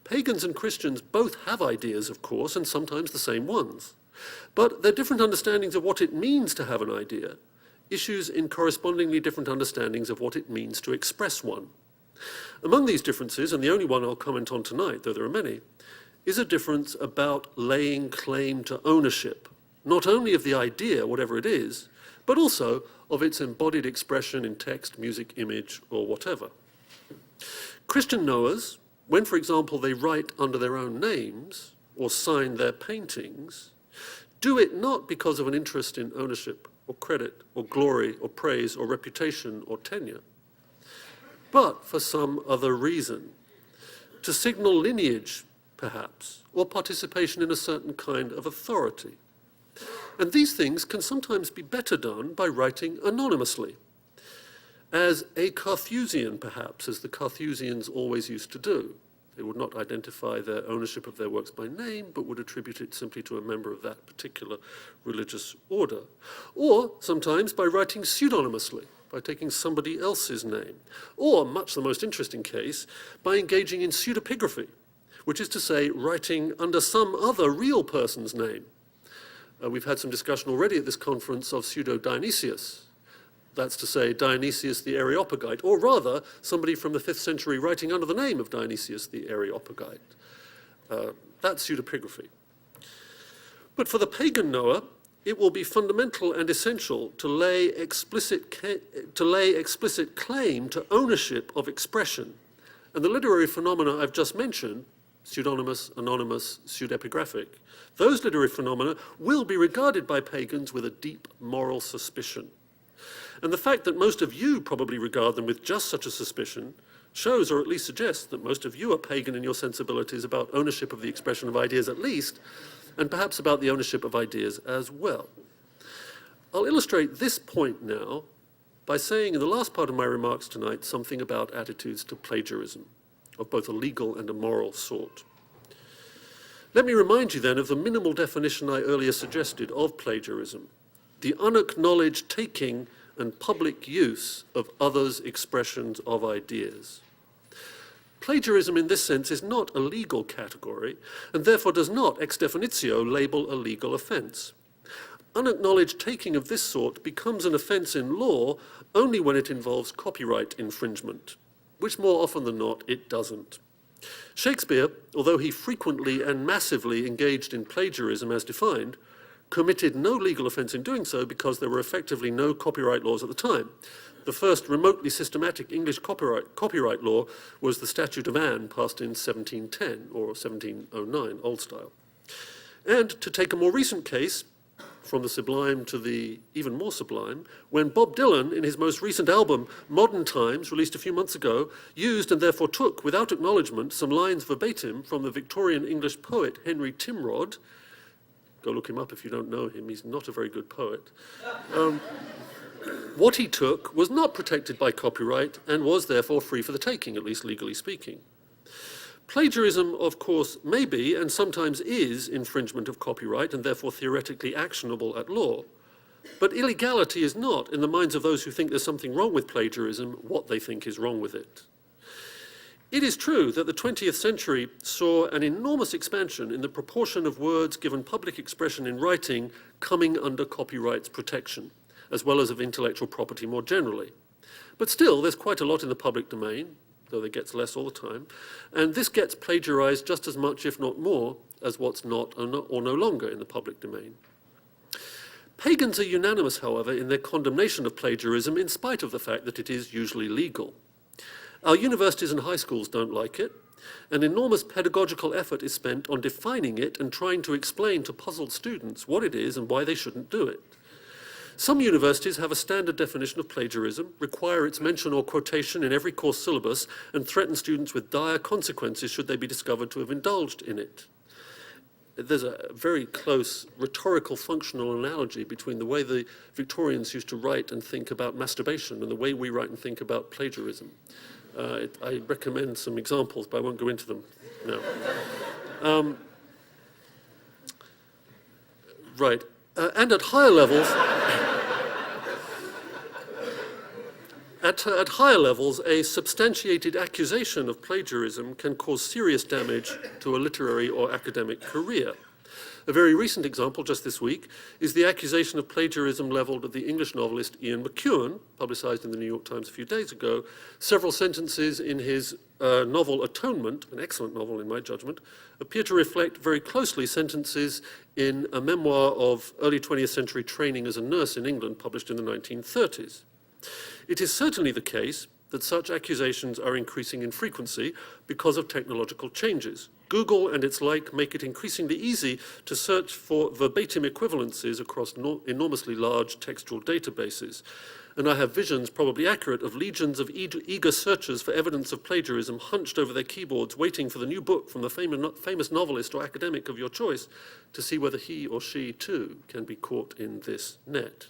Pagans and Christians both have ideas, of course, and sometimes the same ones, but their different understandings of what it means to have an idea issues in correspondingly different understandings of what it means to express one. Among these differences, and the only one I'll comment on tonight, though there are many, is a difference about laying claim to ownership, not only of the idea, whatever it is, but also of its embodied expression in text, music, image, or whatever. Christian knowers, when, for example, they write under their own names or sign their paintings, do it not because of an interest in ownership or credit or glory or praise or reputation or tenure, but for some other reason, to signal lineage, perhaps, or participation in a certain kind of authority. And these things can sometimes be better done by writing anonymously, as a Carthusian, perhaps, as the Carthusians always used to do. They would not identify their ownership of their works by name, but would attribute it simply to a member of that particular religious order. Or sometimes by writing pseudonymously, by taking somebody else's name, or, much the most interesting case, by engaging in pseudepigraphy, which is to say, writing under some other real person's name. We've had some discussion already at this conference of pseudo-Dionysius. That's to say, Dionysius the Areopagite, or rather, somebody from the 5th century writing under the name of Dionysius the Areopagite. That's pseudepigraphy. But for the pagan knower, it will be fundamental and essential to lay explicit claim to ownership of expression. And the literary phenomena I've just mentioned, pseudonymous, anonymous, pseudepigraphic, those literary phenomena will be regarded by pagans with a deep moral suspicion. And the fact that most of you probably regard them with just such a suspicion shows, or at least suggests, that most of you are pagan in your sensibilities about ownership of the expression of ideas at least, and perhaps about the ownership of ideas as well. I'll illustrate this point now by saying in the last part of my remarks tonight something about attitudes to plagiarism, of both a legal and a moral sort. Let me remind you then of the minimal definition I earlier suggested of plagiarism, the unacknowledged taking and public use of others' expressions of ideas. Plagiarism in this sense is not a legal category, and therefore does not, ex definitio, label a legal offence. Unacknowledged taking of this sort becomes an offence in law only when it involves copyright infringement, which more often than not it doesn't. Shakespeare, although he frequently and massively engaged in plagiarism as defined, committed no legal offense in doing so because there were effectively no copyright laws at the time. The first remotely systematic English copyright law was the Statute of Anne, passed in 1710 or 1709, Old Style. And to take a more recent case, from the sublime to the even more sublime, when Bob Dylan, in his most recent album, Modern Times, released a few months ago, used and therefore took, without acknowledgement, some lines verbatim from the Victorian English poet Henry Timrod. Go look him up if you don't know him, he's not a very good poet. What he took was not protected by copyright and was therefore free for the taking, at least legally speaking. Plagiarism, of course, may be, and sometimes is, infringement of copyright and therefore theoretically actionable at law. But illegality is not, in the minds of those who think there's something wrong with plagiarism, what they think is wrong with it. It is true that the 20th century saw an enormous expansion in the proportion of words given public expression in writing coming under copyright's protection, as well as of intellectual property more generally. But still, there's quite a lot in the public domain, though it gets less all the time, and this gets plagiarized just as much, if not more, as what's not or no longer in the public domain. Pagans are unanimous, however, in their condemnation of plagiarism, in spite of the fact that it is usually legal. Our universities and high schools don't like it. An enormous pedagogical effort is spent on defining it and trying to explain to puzzled students what it is and why they shouldn't do it. Some universities have a standard definition of plagiarism, require its mention or quotation in every course syllabus, and threaten students with dire consequences should they be discovered to have indulged in it. There's a very close rhetorical functional analogy between the way the Victorians used to write and think about masturbation and the way we write and think about plagiarism. I recommend some examples, but I won't go into them now. Right. And at higher levels, at higher levels, a substantiated accusation of plagiarism can cause serious damage to a literary or academic career. A very recent example, just this week, is the accusation of plagiarism leveled at the English novelist Ian McEwan, publicized in the New York Times a few days ago. Several sentences in his novel Atonement, an excellent novel in my judgment, appear to reflect very closely sentences in a memoir of early 20th century training as a nurse in England, published in the 1930s. It is certainly the case that such accusations are increasing in frequency because of technological changes. Google and its like make it increasingly easy to search for verbatim equivalencies across enormously large textual databases. And I have visions, probably accurate, of legions of eager searchers for evidence of plagiarism hunched over their keyboards, waiting for the new book from the famous novelist or academic of your choice to see whether he or she, too, can be caught in this net.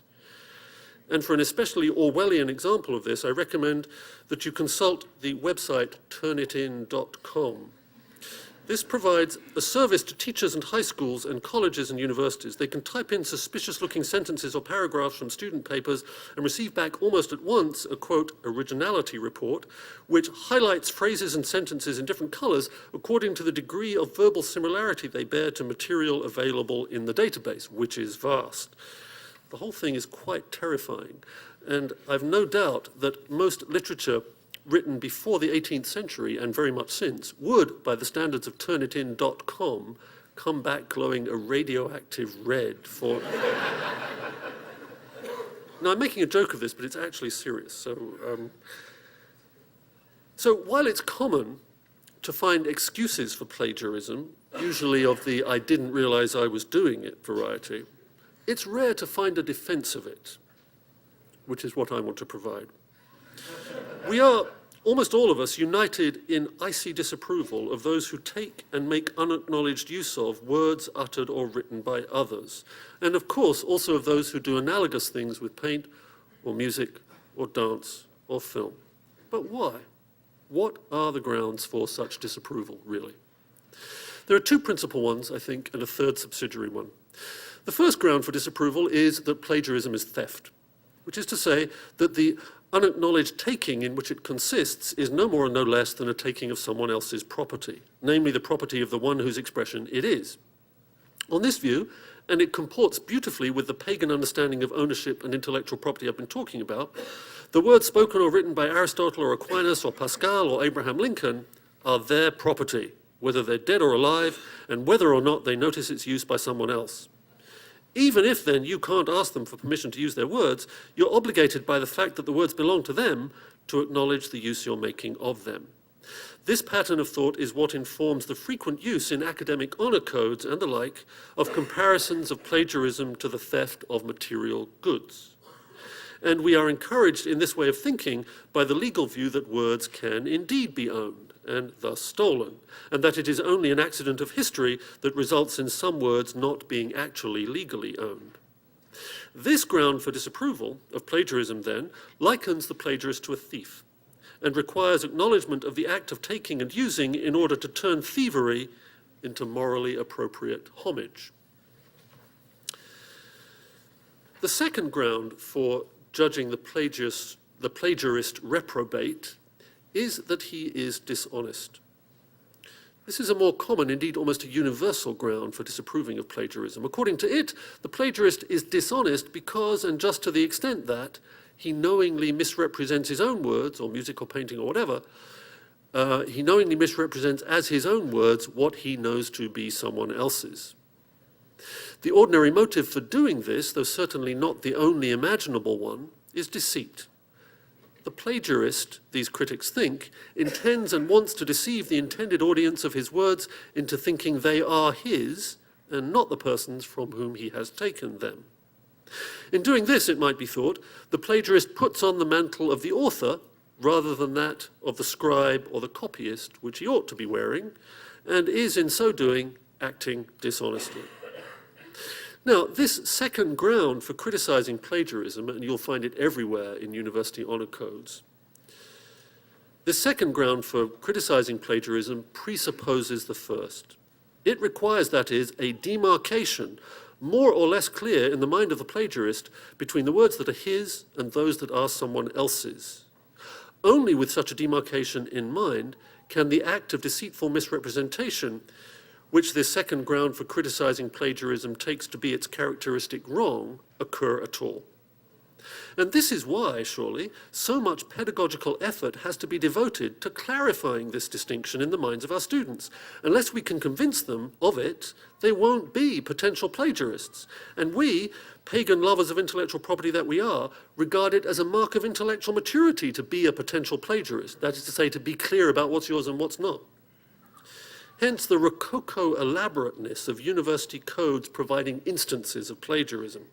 And for an especially Orwellian example of this, I recommend that you consult the website turnitin.com. This provides a service to teachers and high schools and colleges and universities. They can type in suspicious-looking sentences or paragraphs from student papers and receive back almost at once a, quote, originality report, which highlights phrases and sentences in different colors according to the degree of verbal similarity they bear to material available in the database, which is vast. The whole thing is quite terrifying, and I've no doubt that most literature written before the 18th century and very much since would, by the standards of turnitin.com, come back glowing a radioactive red for... Now, I'm making a joke of this, but it's actually serious. So while it's common to find excuses for plagiarism, usually of the I didn't realize I was doing it variety, it's rare to find a defense of it, which is what I want to provide. We are, almost all of us, united in icy disapproval of those who take and make unacknowledged use of words uttered or written by others, and of course also of those who do analogous things with paint or music or dance or film. But why? What are the grounds for such disapproval, really? There are two principal ones, I think, and a third subsidiary one. The first ground for disapproval is that plagiarism is theft, which is to say that the unacknowledged taking in which it consists is no more and no less than a taking of someone else's property, namely the property of the one whose expression it is. On this view, and it comports beautifully with the pagan understanding of ownership and intellectual property I've been talking about, the words spoken or written by Aristotle or Aquinas or Pascal or Abraham Lincoln are their property, whether they're dead or alive, and whether or not they notice its use by someone else. Even if then you can't ask them for permission to use their words, you're obligated by the fact that the words belong to them to acknowledge the use you're making of them. This pattern of thought is what informs the frequent use in academic honor codes and the like of comparisons of plagiarism to the theft of material goods. And we are encouraged in this way of thinking by the legal view that words can indeed be owned and thus stolen, and that it is only an accident of history that results in some words not being actually legally owned. This ground for disapproval of plagiarism, then, likens the plagiarist to a thief and requires acknowledgement of the act of taking and using in order to turn thievery into morally appropriate homage. The second ground for judging the plagiarist reprobate is that he is dishonest. This is a more common, indeed almost a universal ground for disapproving of plagiarism. According to it, the plagiarist is dishonest because, and just to the extent that, he knowingly misrepresents his own words, or music or painting or whatever, he knowingly misrepresents as his own words what he knows to be someone else's. The ordinary motive for doing this, though certainly not the only imaginable one, is deceit. The plagiarist, these critics think, intends and wants to deceive the intended audience of his words into thinking they are his and not the person's from whom he has taken them. In doing this, it might be thought, the plagiarist puts on the mantle of the author rather than that of the scribe or the copyist, which he ought to be wearing, and is in so doing acting dishonestly. Now, this second ground for criticizing plagiarism, and you'll find it everywhere in university honor codes, this second ground for criticizing plagiarism presupposes the first. It requires, that is, a demarcation, more or less clear in the mind of the plagiarist, between the words that are his and those that are someone else's. Only with such a demarcation in mind can the act of deceitful misrepresentation, which this second ground for criticizing plagiarism takes to be its characteristic wrong, occur at all. And this is why, surely, so much pedagogical effort has to be devoted to clarifying this distinction in the minds of our students. Unless we can convince them of it, they won't be potential plagiarists. And we, pagan lovers of intellectual property that we are, regard it as a mark of intellectual maturity to be a potential plagiarist. That is to say, to be clear about what's yours and what's not. Hence the rococo elaborateness of university codes providing instances of plagiarism.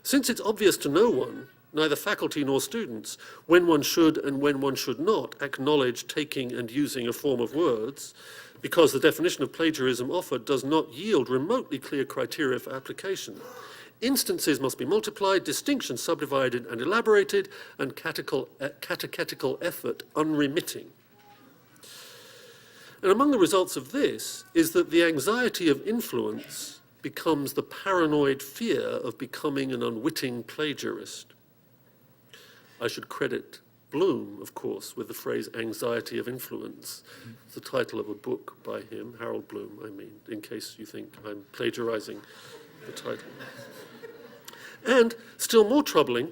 Since it's obvious to no one, neither faculty nor students, when one should and when one should not acknowledge taking and using a form of words, because the definition of plagiarism offered does not yield remotely clear criteria for application, instances must be multiplied, distinctions subdivided and elaborated, and catechetical effort unremitting. And among the results of this is that the anxiety of influence becomes the paranoid fear of becoming an unwitting plagiarist. I should credit Bloom, of course, with the phrase anxiety of influence. It's the title of a book by him, Harold Bloom, I mean, in case you think I'm plagiarizing the title. And still more troubling,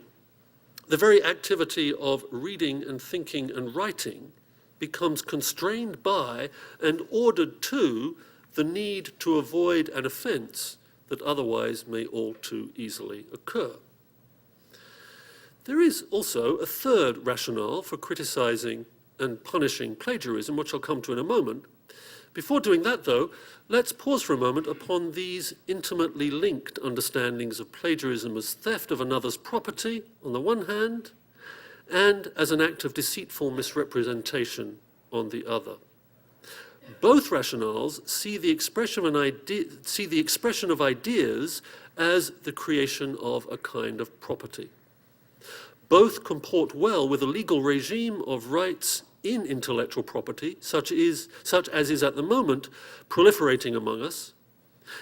the very activity of reading and thinking and writing becomes constrained by and ordered to the need to avoid an offense that otherwise may all too easily occur. There is also a third rationale for criticizing and punishing plagiarism, which I'll come to in a moment. Before doing that, though, let's pause for a moment upon these intimately linked understandings of plagiarism as theft of another's property, on the one hand, and as an act of deceitful misrepresentation on the other. Both rationales see the expression of ideas as the creation of a kind of property. Both comport well with a legal regime of rights in intellectual property, such as is at the moment proliferating among us,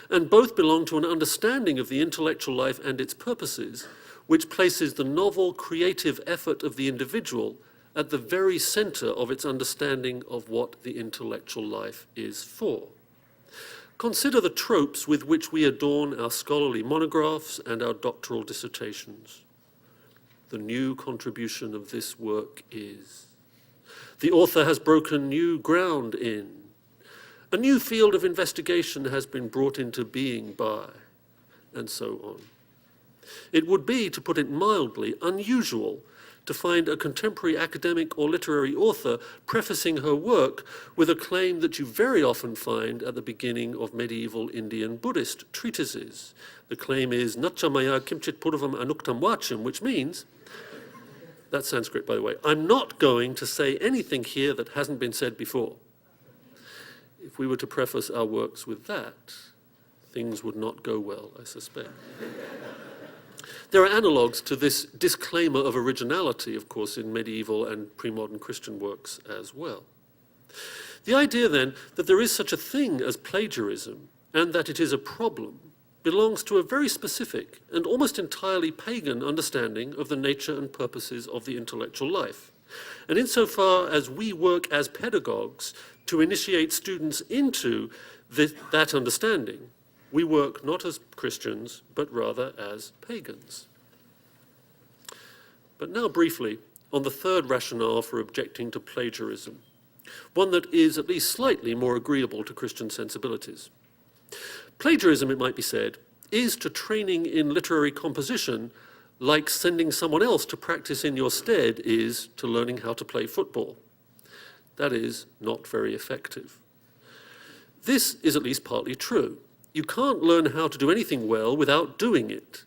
and both belong to an understanding of the intellectual life and its purposes, which places the novel creative effort of the individual at the very center of its understanding of what the intellectual life is for. Consider the tropes with which we adorn our scholarly monographs and our doctoral dissertations. The new contribution of this work is. The author has broken new ground in. A new field of investigation has been brought into being by, and so on. It would be, to put it mildly, unusual to find a contemporary academic or literary author prefacing her work with a claim that you very often find at the beginning of medieval Indian Buddhist treatises. The claim is Natchamaya Kimchit Purvam Anuktam Vacham, which means, that's Sanskrit by the way, I'm not going to say anything here that hasn't been said before. If we were to preface our works with that, things would not go well, I suspect. There are analogues to this disclaimer of originality, of course, in medieval and pre-modern Christian works as well. The idea, then, that there is such a thing as plagiarism and that it is a problem belongs to a very specific and almost entirely pagan understanding of the nature and purposes of the intellectual life. And insofar as we work as pedagogues to initiate students into that understanding, we work not as Christians, but rather as pagans. But now briefly on the third rationale for objecting to plagiarism, one that is at least slightly more agreeable to Christian sensibilities. Plagiarism, it might be said, is to training in literary composition like sending someone else to practice in your stead is to learning how to play football. That is not very effective. This is at least partly true. You can't learn how to do anything well without doing it.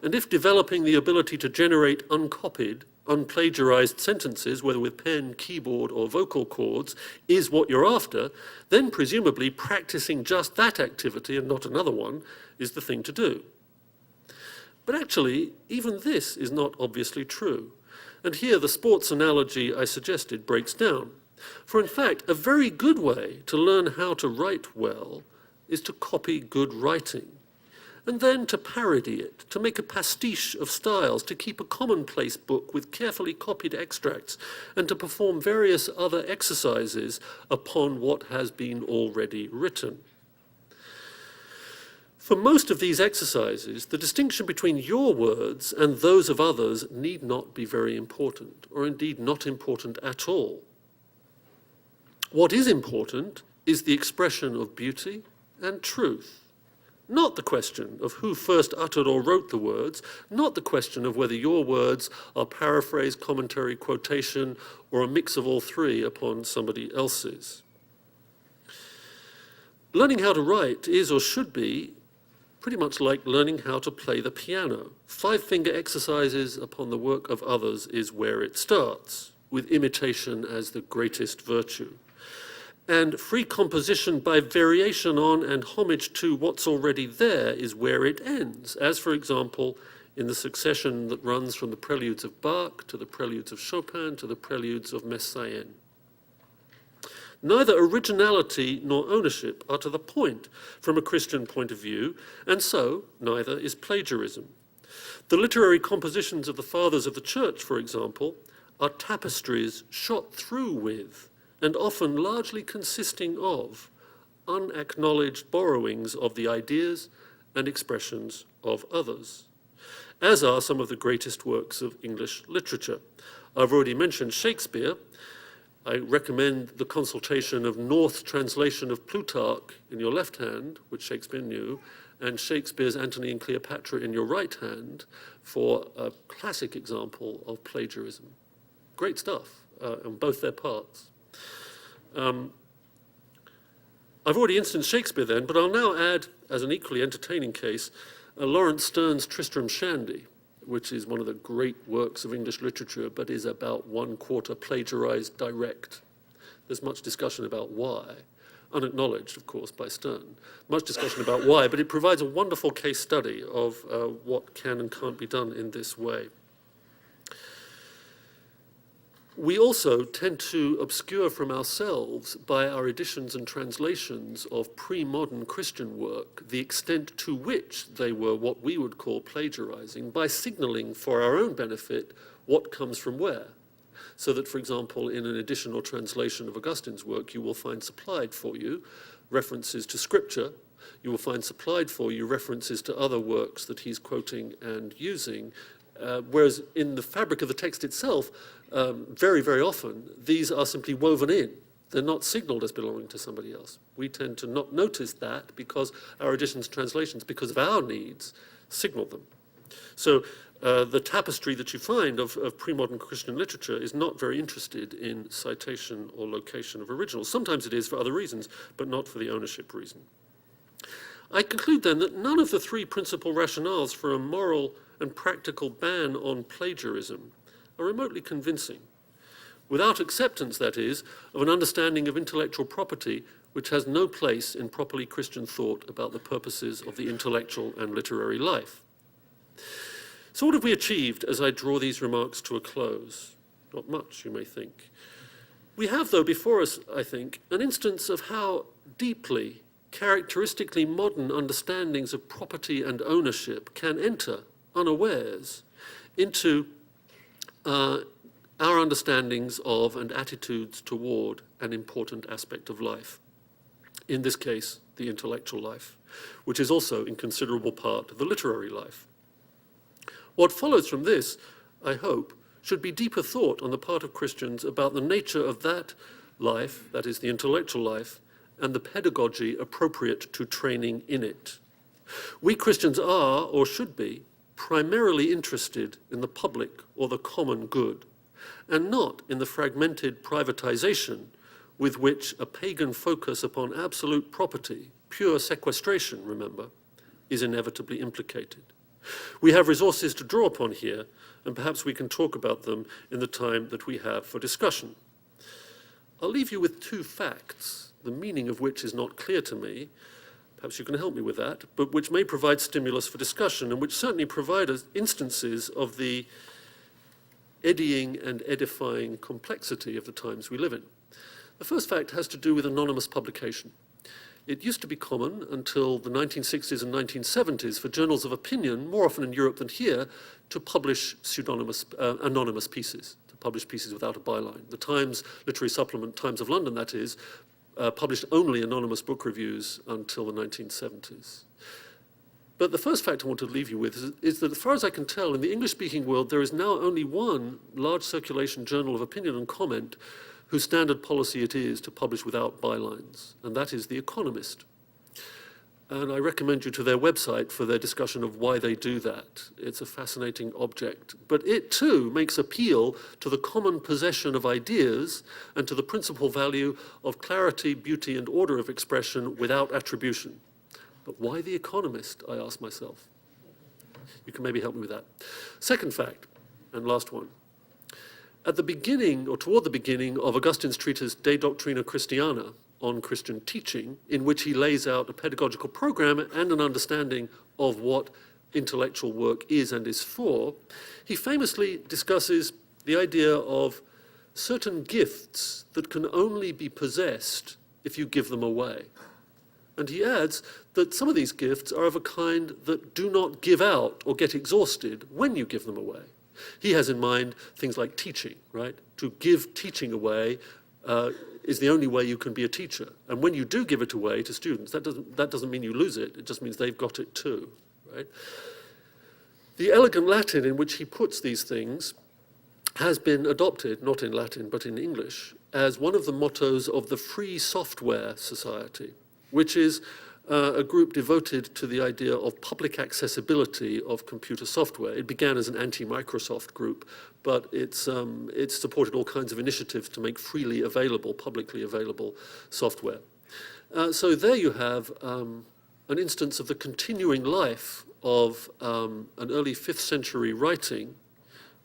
And if developing the ability to generate uncopied, unplagiarized sentences, whether with pen, keyboard, or vocal cords, is what you're after, then presumably practicing just that activity and not another one is the thing to do. But actually, even this is not obviously true. And here the sports analogy I suggested breaks down. For in fact, a very good way to learn how to write well is to copy good writing, and then to parody it, to make a pastiche of styles, to keep a commonplace book with carefully copied extracts, and to perform various other exercises upon what has been already written. For most of these exercises, the distinction between your words and those of others need not be very important, or indeed not important at all. What is important is the expression of beauty and truth, not the question of who first uttered or wrote the words, not the question of whether your words are paraphrase, commentary, quotation, or a mix of all three upon somebody else's. Learning how to write is or should be pretty much like learning how to play the piano. 5-finger exercises upon the work of others is where it starts, with imitation as the greatest virtue. And free composition by variation on and homage to what's already there is where it ends, as for example, in the succession that runs from the preludes of Bach to the preludes of Chopin to the preludes of Messiaen. Neither originality nor ownership are to the point from a Christian point of view, and so neither is plagiarism. The literary compositions of the fathers of the church, for example, are tapestries shot through with, and often largely consisting of, unacknowledged borrowings of the ideas and expressions of others, as are some of the greatest works of English literature. I've already mentioned Shakespeare. I recommend the consultation of North's translation of Plutarch in your left hand, which Shakespeare knew, and Shakespeare's Antony and Cleopatra in your right hand for a classic example of plagiarism. Great stuff on both their parts. I've already instanced Shakespeare then, but I'll now add, as an equally entertaining case, Lawrence Sterne's Tristram Shandy, which is one of the great works of English literature, but is about 1/4 plagiarized direct. There's much discussion about why, unacknowledged, of course, by Sterne. Much discussion about why, but it provides a wonderful case study of what can and can't be done in this way. We also tend to obscure from ourselves, by our editions and translations of pre-modern Christian work, the extent to which they were what we would call plagiarizing, by signaling for our own benefit what comes from where. So that, for example, in an edition or translation of Augustine's work, you will find supplied for you references to scripture. You will find supplied for you references to other works that he's quoting and using Whereas in the fabric of the text itself, very, very often, these are simply woven in. They're not signaled as belonging to somebody else. We tend to not notice that because our editions, translations, because of our needs, signal them. So the tapestry that you find of pre-modern Christian literature is not very interested in citation or location of originals. Sometimes it is for other reasons, but not for the ownership reason. I conclude then that none of the three principal rationales for a moral and practical ban on plagiarism are remotely convincing, without acceptance, that is, of an understanding of intellectual property which has no place in properly Christian thought about the purposes of the intellectual and literary life. So what have we achieved as I draw these remarks to a close? Not much, you may think. We have, though, before us, I think, an instance of how deeply, characteristically modern understandings of property and ownership can enter, unawares, into our understandings of and attitudes toward an important aspect of life. In this case, the intellectual life, which is also in considerable part the literary life. What follows from this, I hope, should be deeper thought on the part of Christians about the nature of that life, that is the intellectual life, and the pedagogy appropriate to training in it. We Christians are, or should be, primarily interested in the public or the common good, and not in the fragmented privatization with which a pagan focus upon absolute property, pure sequestration, remember, is inevitably implicated. We have resources to draw upon here, and perhaps we can talk about them in the time that we have for discussion. I'll leave you with two facts, the meaning of which is not clear to me. Perhaps you can help me with that, but which may provide stimulus for discussion, and which certainly provide us instances of the eddying and edifying complexity of the times we live in. The first fact has to do with anonymous publication. It used to be common until the 1960s and 1970s for journals of opinion, more often in Europe than here, to publish anonymous pieces, to publish pieces without a byline. The Times literary supplement, Times of London that is, published only anonymous book reviews until the 1970s. But the first fact I want to leave you with is that as far as I can tell, in the English-speaking world, there is now only one large circulation journal of opinion and comment whose standard policy it is to publish without bylines, and that is The Economist. And I recommend you to their website for their discussion of why they do that. It's a fascinating object. But it too makes appeal to the common possession of ideas and to the principal value of clarity, beauty, and order of expression without attribution. But why The Economist, I ask myself. You can maybe help me with that. Second fact, and last one. At the beginning, or toward the beginning, of Augustine's treatise De Doctrina Christiana on Christian teaching, in which he lays out a pedagogical program and an understanding of what intellectual work is and is for, he famously discusses the idea of certain gifts that can only be possessed if you give them away. And he adds that some of these gifts are of a kind that do not give out or get exhausted when you give them away. He has in mind things like teaching, right? To give teaching away is the only way you can be a teacher. And when you do give it away to students, that doesn't mean you lose it. It just means they've got it too, right? The elegant Latin in which he puts these things has been adopted, not in Latin, but in English, as one of the mottos of the Free Software Society, which is a group devoted to the idea of public accessibility of computer software. It began as an anti-Microsoft group, but it's supported all kinds of initiatives to make freely available, publicly available software. So there you have an instance of the continuing life of an early 5th century writing,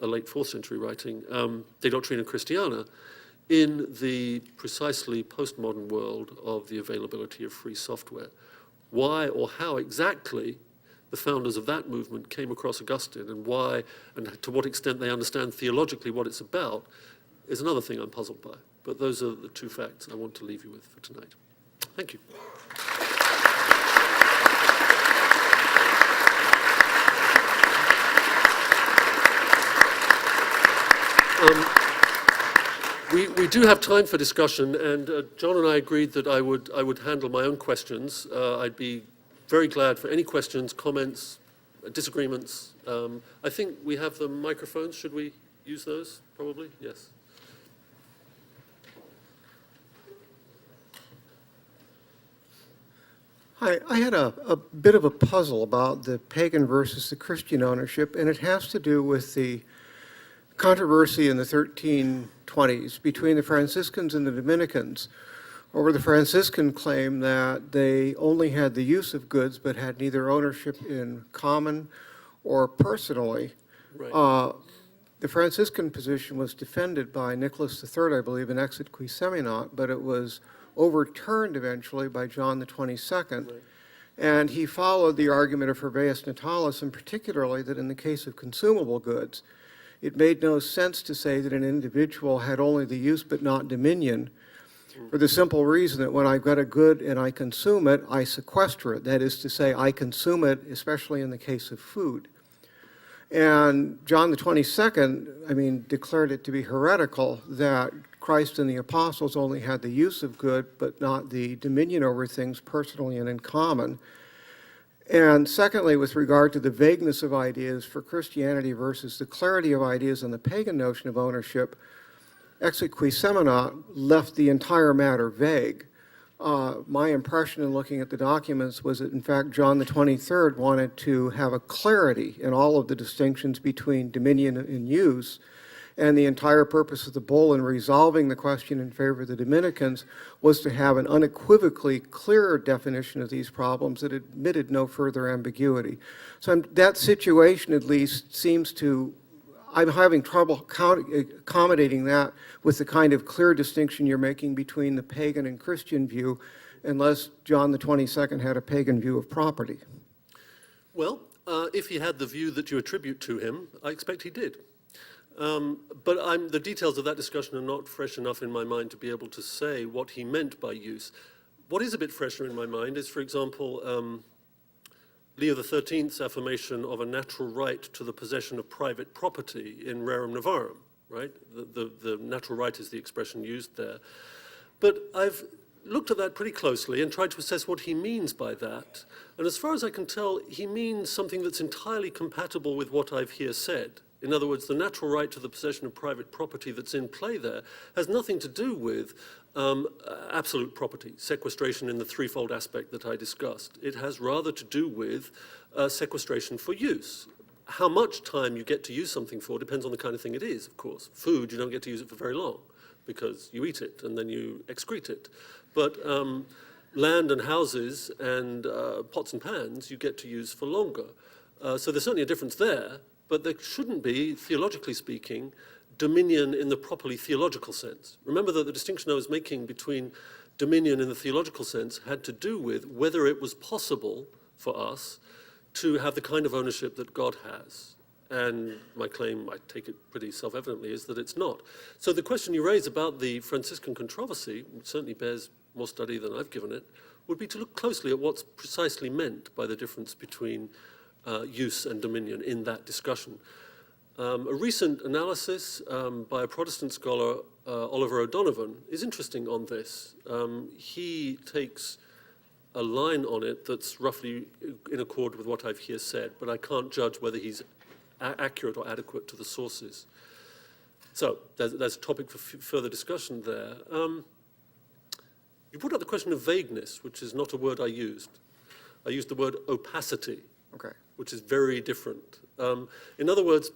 a late 4th century writing, De Doctrina Christiana, in the precisely postmodern world of the availability of free software. Why or how exactly the founders of that movement came across Augustine and why and to what extent they understand theologically what it's about is another thing I'm puzzled by. But those are the two facts I want to leave you with for tonight. Thank you. We do have time for discussion, and John and I agreed that I would handle my own questions. I'd be very glad for any questions, comments, disagreements. I think we have the microphones. Should we use those? Probably, yes. Hi, I had a bit of a puzzle about the pagan versus the Christian ownership, and it has to do with the controversy in the 1320s between the Franciscans and the Dominicans over the Franciscan claim that they only had the use of goods but had neither ownership in common or personally. Right. The Franciscan position was defended by Nicholas III, I believe, in Exit Qui Seminat, but it was overturned eventually by John the 22nd. Right. And he followed the argument of Herbaeus Natalis, and particularly that in the case of consumable goods, it made no sense to say that an individual had only the use but not dominion, for the simple reason that when I've got a good and I consume it, I sequester it. That is to say, I consume it, especially in the case of food. And John the 22nd, declared it to be heretical that Christ and the apostles only had the use of good, but not the dominion over things personally and in common. And secondly, with regard to the vagueness of ideas for Christianity versus the clarity of ideas on the pagan notion of ownership, Exit Qui Seminat left the entire matter vague. My impression in looking at the documents was that, in fact, John the 23rd wanted to have a clarity in all of the distinctions between dominion and use, and the entire purpose of the bull in resolving the question in favor of the Dominicans was to have an unequivocally clear definition of these problems that admitted no further ambiguity. So that situation, at least, I'm having trouble accommodating that with the kind of clear distinction you're making between the pagan and Christian view, unless John the 22nd had a pagan view of property. Well, if he had the view that you attribute to him, I expect he did. But the details of that discussion are not fresh enough in my mind to be able to say what he meant by use. What is a bit fresher in my mind is, for example, Leo XIII's affirmation of a natural right to the possession of private property in rerum novarum, right? The natural right is the expression used there. But I've looked at that pretty closely and tried to assess what he means by that. And as far as I can tell, he means something that's entirely compatible with what I've here said. In other words, the natural right to the possession of private property that's in play there has nothing to do with absolute property, sequestration in the threefold aspect that I discussed. It has rather to do with sequestration for use. How much time you get to use something for depends on the kind of thing it is, of course. Food, you don't get to use it for very long because you eat it and then you excrete it. But land and houses and pots and pans you get to use for longer. So there's certainly a difference there. But there shouldn't be, theologically speaking, dominion in the properly theological sense. Remember that the distinction I was making between dominion in the theological sense had to do with whether it was possible for us to have the kind of ownership that God has. And my claim, I take it pretty self-evidently, is that it's not. So the question you raise about the Franciscan controversy, which certainly bears more study than I've given it, would be to look closely at what's precisely meant by the difference between use and dominion in that discussion. A recent analysis by a Protestant scholar, Oliver O'Donovan, is interesting on this. He takes a line on it that's roughly in accord with what I've here said, but I can't judge whether he's accurate or adequate to the sources. So there's a topic for further discussion there. You put up the question of vagueness, which is not a word I used. I used the word opacity. Okay. Which is very different. In other words,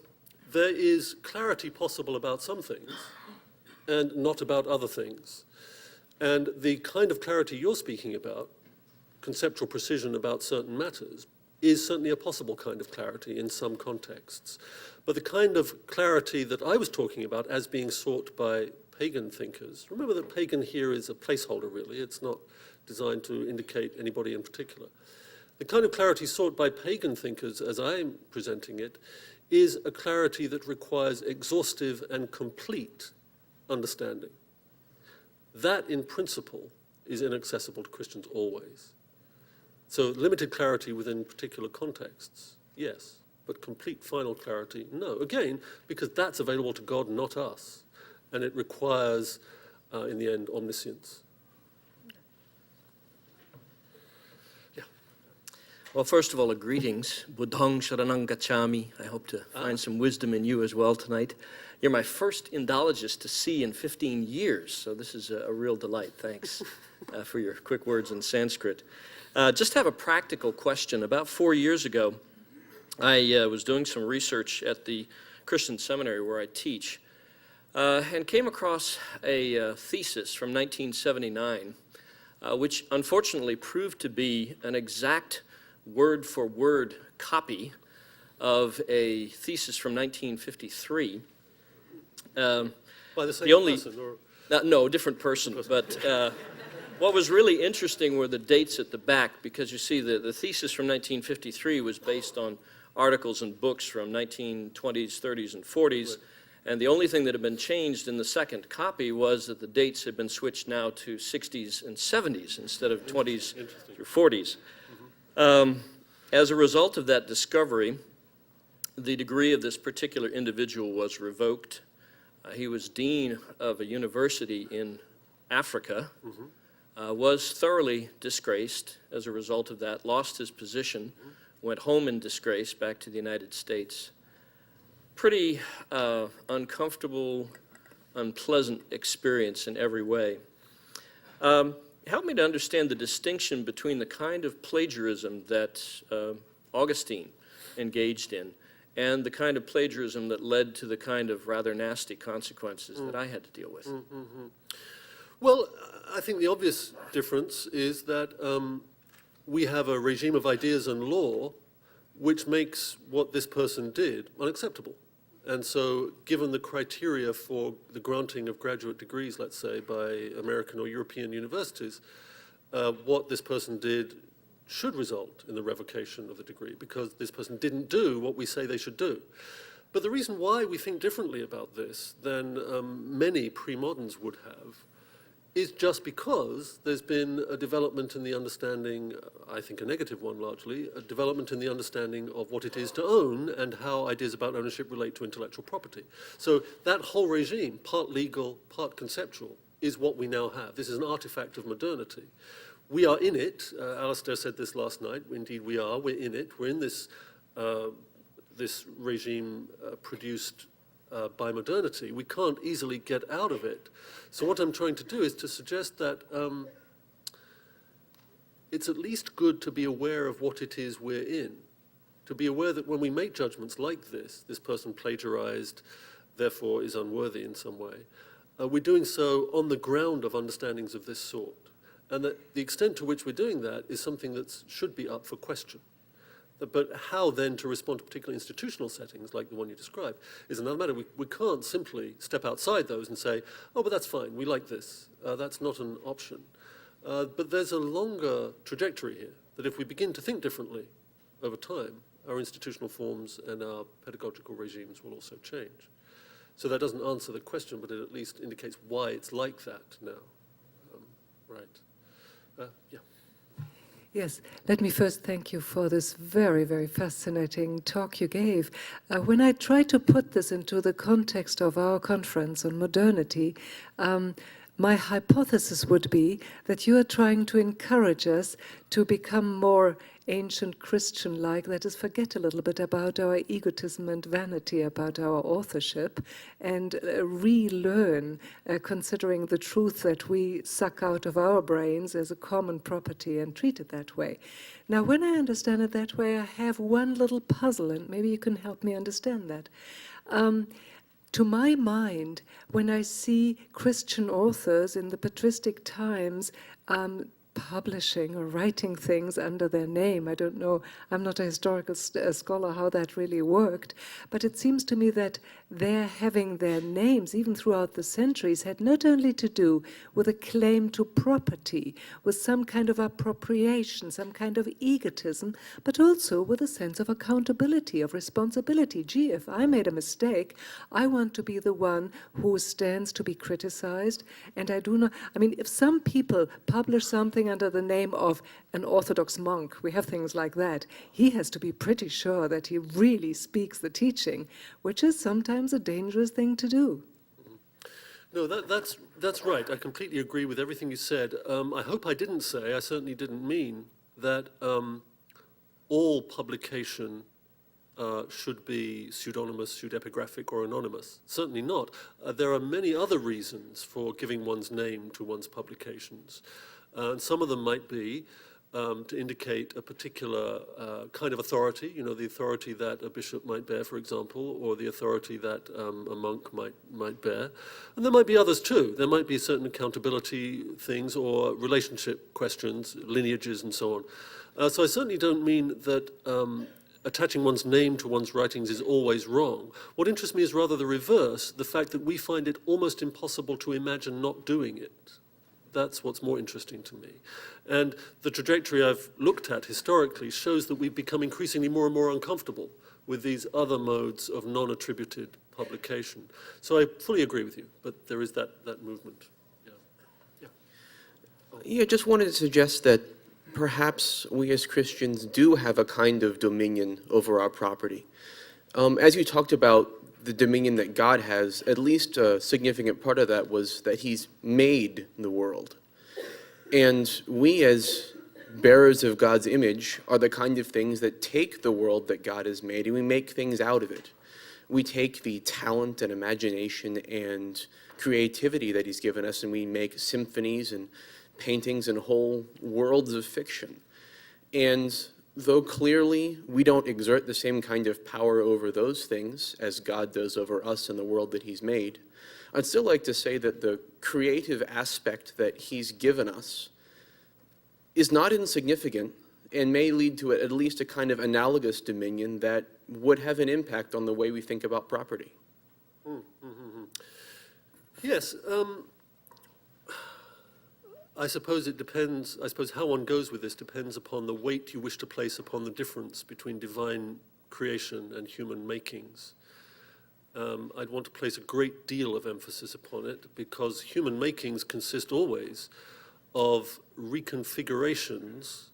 there is clarity possible about some things and not about other things. And the kind of clarity you're speaking about, conceptual precision about certain matters, is certainly a possible kind of clarity in some contexts. But the kind of clarity that I was talking about as being sought by pagan thinkers, remember that pagan here is a placeholder really, it's not designed to indicate anybody in particular. The kind of clarity sought by pagan thinkers, as I'm presenting it, is a clarity that requires exhaustive and complete understanding. That, in principle, is inaccessible to Christians always. So limited clarity within particular contexts, yes, but complete final clarity, no. Again, because that's available to God, not us, and it requires, in the end, omniscience. Well, first of all, greetings. Buddhang Sharanang Gacchami. I hope to find some wisdom in you as well tonight. You're my first Indologist to see in 15 years, so this is a real delight. Thanks for your quick words in Sanskrit. Just have a practical question. About 4 years ago, I was doing some research at the Christian seminary where I teach, and came across a thesis from 1979, which unfortunately proved to be an exact word-for-word copy of a thesis from 1953. By the same person? Or? No, different person. But what was really interesting were the dates at the back, because you see the thesis from 1953 was based on articles and books from 1920s, 30s, and 40s. Right. And the only thing that had been changed in the second copy was that the dates had been switched now to 60s and 70s instead of 20s through 40s. As a result of that discovery, the degree of this particular individual was revoked. He was dean of a university in Africa, was thoroughly disgraced as a result of that, lost his position, went home in disgrace back to the United States. Pretty uncomfortable, unpleasant experience in every way. Help me to understand the distinction between the kind of plagiarism that Augustine engaged in and the kind of plagiarism that led to the kind of rather nasty consequences that I had to deal with. Well, I think the obvious difference is that we have a regime of ideas and law which makes what this person did unacceptable. And so, given the criteria for the granting of graduate degrees, let's say, by American or European universities, what this person did should result in the revocation of the degree, because this person didn't do what we say they should do. But the reason why we think differently about this than many pre-moderns would have is just because there's been a development in the understanding, I think a negative one largely, a development in the understanding of what it is to own and how ideas about ownership relate to intellectual property. So that whole regime, part legal, part conceptual, is what we now have. This is an artifact of modernity. We are in it. Alistair said this last night. Indeed, we are. We're in it. We're in this, this regime produced by modernity. We can't easily get out of it. So what I'm trying to do is to suggest that it's at least good to be aware of what it is we're in, to be aware that when we make judgments like this person plagiarized, therefore is unworthy in some way, we're doing so on the ground of understandings of this sort. And that the extent to which we're doing that is something that should be up for question. But how then to respond to particular institutional settings like the one you described is another matter. We can't simply step outside those and say, oh, but that's fine, we like this. That's not an option. But there's a longer trajectory here, that if we begin to think differently over time, our institutional forms and our pedagogical regimes will also change. So that doesn't answer the question, but it at least indicates why it's like that now. Right. Yeah. Yes, let me first thank you for this very, very fascinating talk you gave. When I try to put this into the context of our conference on modernity, my hypothesis would be that you are trying to encourage us to become more ancient Christian-like, that is, forget a little bit about our egotism and vanity, about our authorship, and relearn, considering the truth that we suck out of our brains as a common property and treat it that way. Now, when I understand it that way, I have one little puzzle, and maybe you can help me understand that. To my mind, when I see Christian authors in the patristic times publishing or writing things under their name, I don't know, I'm not a historical scholar how that really worked, but it seems to me that their having their names, even throughout the centuries, had not only to do with a claim to property, with some kind of appropriation, some kind of egotism, but also with a sense of accountability, of responsibility. Gee, if I made a mistake, I want to be the one who stands to be criticized, and I do not, I mean, if some people publish something under the name of an Orthodox monk, we have things like that, he has to be pretty sure that he really speaks the teaching, which is sometimes a dangerous thing to do. No, that's right. I completely agree with everything you said. I hope I didn't say, I certainly didn't mean, that all publication should be pseudonymous, pseudepigraphic, or anonymous. Certainly not. There are many other reasons for giving one's name to one's publications. And some of them might be to indicate a particular kind of authority, the authority that a bishop might bear, for example, or the authority that a monk might bear. And there might be others too. There might be certain accountability things or relationship questions, lineages and so on. So I certainly don't mean that attaching one's name to one's writings is always wrong. What interests me is rather the reverse, the fact that we find it almost impossible to imagine not doing it. That's what's more interesting to me. And the trajectory I've looked at historically shows that we've become increasingly more and more uncomfortable with these other modes of non-attributed publication. So I fully agree with you, but there is that movement. Yeah, just wanted to suggest that perhaps we as Christians do have a kind of dominion over our property. As you talked about the dominion that God has, at least a significant part of that was that he's made the world. And we as bearers of God's image are the kind of things that take the world that God has made and we make things out of it. We take the talent and imagination and creativity that he's given us and we make symphonies and paintings and whole worlds of fiction. And though clearly we don't exert the same kind of power over those things as God does over us and the world that he's made, I'd still like to say that the creative aspect that he's given us is not insignificant and may lead to at least a kind of analogous dominion that would have an impact on the way we think about property. Yes. I suppose it depends, how one goes with this depends upon the weight you wish to place upon the difference between divine creation and human makings. I'd want to place a great deal of emphasis upon it because human makings consist always of reconfigurations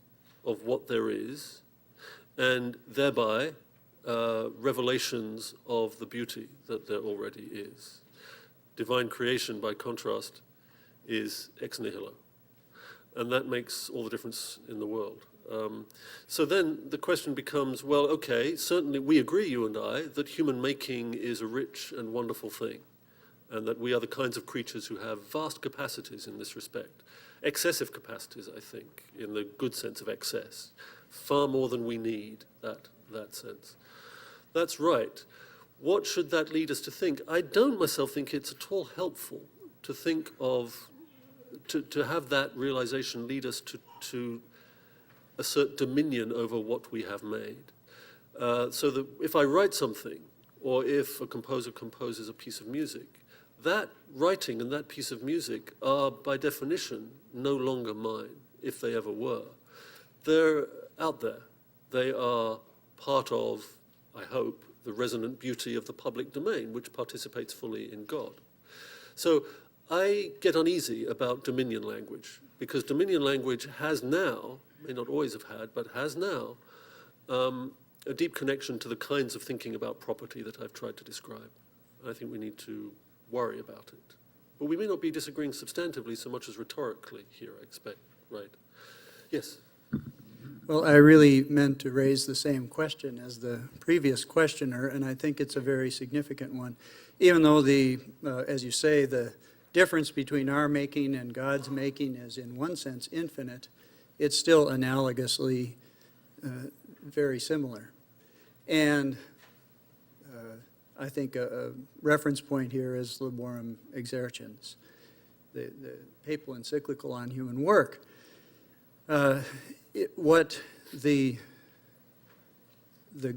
of what there is and thereby revelations of the beauty that there already is. Divine creation, by contrast, is ex nihilo. And that makes all the difference in the world. So then the question becomes, well, okay, certainly we agree, you and I, that human making is a rich and wonderful thing, and that we are the kinds of creatures who have vast capacities in this respect. Excessive capacities, I think, in the good sense of excess. Far more than we need, that sense. That's right. What should that lead us to think? I don't myself think it's at all helpful to think of to have that realization lead us to assert dominion over what we have made. So that if I write something, or if a composer composes a piece of music, that writing and that piece of music are, by definition, no longer mine, if they ever were. They're out there. They are part of, I hope, the resonant beauty of the public domain, which participates fully in God. So I get uneasy about dominion language, because dominion language has now, may not always have had, but has now, a deep connection to the kinds of thinking about property that I've tried to describe. I think we need to worry about it. But we may not be disagreeing substantively so much as rhetorically here, I expect, right? Yes? Well, I really meant to raise the same question as the previous questioner, and I think it's a very significant one. Even though as you say, the difference between our making and God's making is in one sense infinite, it's still analogously very similar. And I think a reference point here is Laborum Exercens, the papal encyclical on human work. What the